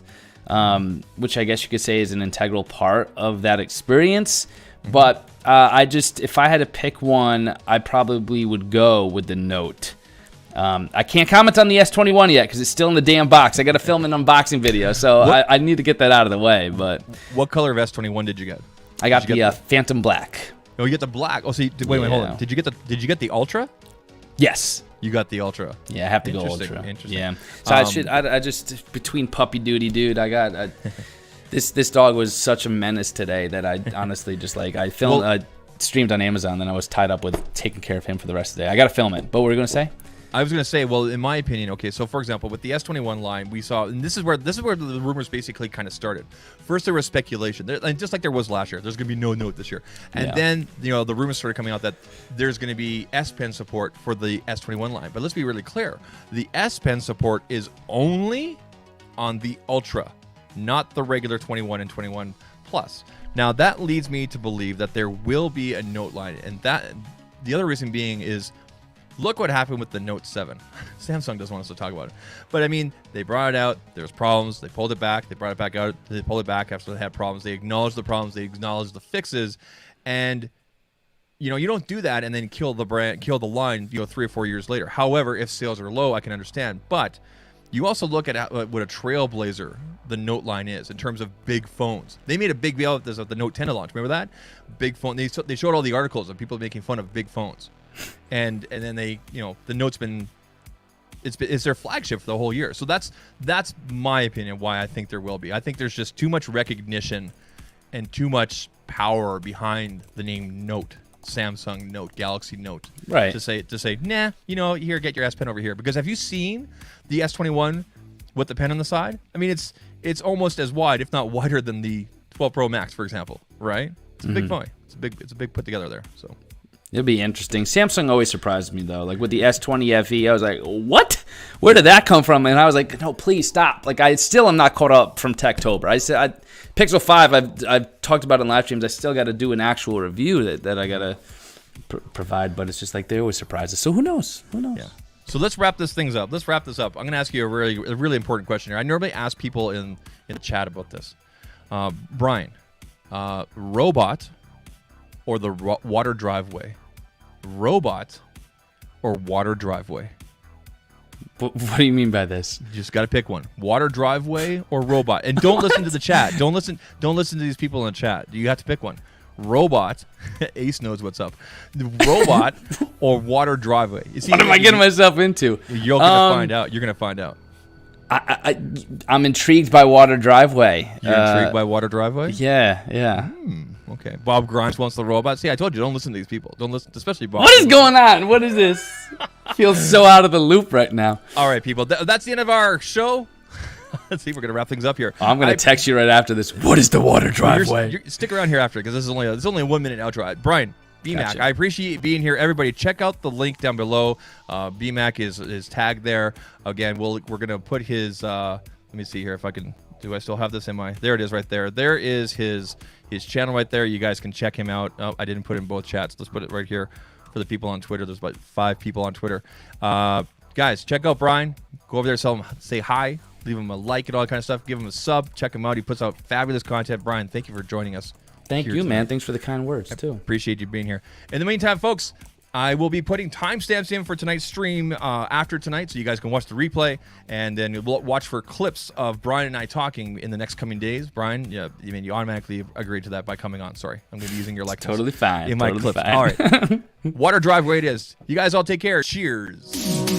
[SPEAKER 2] which I guess you could say is an integral part of that experience. But if I had to pick one, I probably would go with the Note. I can't comment on the S21 yet because it's still in the damn box. I got to film an unboxing video, so I need to get that out of the way. But
[SPEAKER 1] what color of S21 did you get?
[SPEAKER 2] I got the Phantom Black.
[SPEAKER 1] Oh, you get the black. Oh, so wait, hold on. Did you get the Ultra?
[SPEAKER 2] Yes.
[SPEAKER 1] You got the Ultra.
[SPEAKER 2] Yeah, I have to go Ultra.
[SPEAKER 1] Interesting.
[SPEAKER 2] Yeah. So I just between puppy duty, dude. I got. This dog was such a menace today that I honestly just I filmed, streamed on Amazon, then I was tied up with taking care of him for the rest of the day. I got to film it. But what were you going to say?
[SPEAKER 1] I was going to say, well, in my opinion, okay, so for example, with the S21 line, we saw, and this is where the rumors basically kind of started. First, there was speculation, and just like there was last year, there's going to be no Note this year. And then, the rumors started coming out that there's going to be S Pen support for the S21 line. But let's be really clear. The S Pen support is only on the Ultra, not the regular 21 and 21 Plus. Now, that leads me to believe that there will be a Note line. And that the other reason being is, look what happened with the Note 7. Samsung doesn't want us to talk about it. But, they brought it out. There was problems. They pulled it back. They brought it back out. They pulled it back after they had problems. They acknowledged the problems. They acknowledged the fixes. And, you don't do that and then kill the brand, kill the line, 3 or 4 years later. However, if sales are low, I can understand. But you also look at what a trailblazer the Note line is in terms of big phones. They made a big deal of this at the Note 10 launch. Remember that? Big phone. They showed all the articles of people making fun of big phones. And then they, the Note's been it's their flagship for the whole year. So that's my opinion why I think there will be. I think there's just too much recognition and too much power behind the name Note, Samsung Note, Galaxy Note.
[SPEAKER 2] Right.
[SPEAKER 1] To say, nah, here, get your S Pen over here. Because have you seen the S21 with the pen on the side? It's almost as wide, if not wider, than the 12 Pro Max, for example. Right? It's a big phone. It's a big put together there. So.
[SPEAKER 2] It'll be interesting. Samsung always surprised me, though. Like, with the S20 FE, I was like, what? Where did that come from? And I was like, no, please stop. Like, I still am not caught up from Techtober. I said, Pixel 5, I've talked about in live streams. I still got to do an actual review that I got to provide. But it's just like they always surprise us. So who knows? Yeah.
[SPEAKER 1] So let's wrap this up. I'm going to ask you a really important question here. I normally ask people in the chat about this. Brian, robot or the water driveway? Robot or water driveway?
[SPEAKER 2] What do you mean by this?
[SPEAKER 1] You just got to pick one. Water driveway or robot. And don't listen to the chat. Don't listen to these people in the chat. You have to pick one. Robot. Ace knows what's up. Robot or water driveway. You see,
[SPEAKER 2] what am I getting myself into?
[SPEAKER 1] You're going to find out. You're going to find out.
[SPEAKER 2] I'm intrigued by water driveway.
[SPEAKER 1] You're intrigued by water driveway?
[SPEAKER 2] Yeah.
[SPEAKER 1] Okay. Bob Grimes wants the robot. See, I told you, don't listen to these people. Don't listen, especially Bob.
[SPEAKER 2] What is going on? What is this? Feel so out of the loop right now.
[SPEAKER 1] All right, people. That's the end of our show. Let's see. We're gonna wrap things up here.
[SPEAKER 2] I'm gonna text you right after this. What is the water driveway?
[SPEAKER 1] Stick around here after because this is only a 1 minute outro. Brian, BMAC,
[SPEAKER 2] Gotcha.
[SPEAKER 1] I appreciate you being here. Everybody, check out the link down below. BMAC is tagged there. Again, we're gonna put his. Let me see here if I can. Do I still have this in my? There it is, right there. There is his channel right there. You guys can check him out. Oh, I didn't put it in both chats. Let's put it right here for the people on Twitter. There's about 5 people on Twitter. Guys, check out Brian. Go over there, say hi, leave him a like and all that kind of stuff. Give him a sub. Check him out. He puts out fabulous content. Brian, thank you for joining us.
[SPEAKER 2] Thank you, man. Thanks for the kind words too.
[SPEAKER 1] Appreciate you being here. In the meantime, folks, I will be putting timestamps in for tonight's stream after tonight, so you guys can watch the replay, and then you'll watch for clips of Brian and I talking in the next coming days. Brian, yeah, I mean, you automatically agreed to that by coming on. Sorry, I'm going to be using your likeness.
[SPEAKER 2] Totally fine.
[SPEAKER 1] In my
[SPEAKER 2] totally
[SPEAKER 1] clips.
[SPEAKER 2] fine.
[SPEAKER 1] All right. Water driveway it is. You guys all take care. Cheers.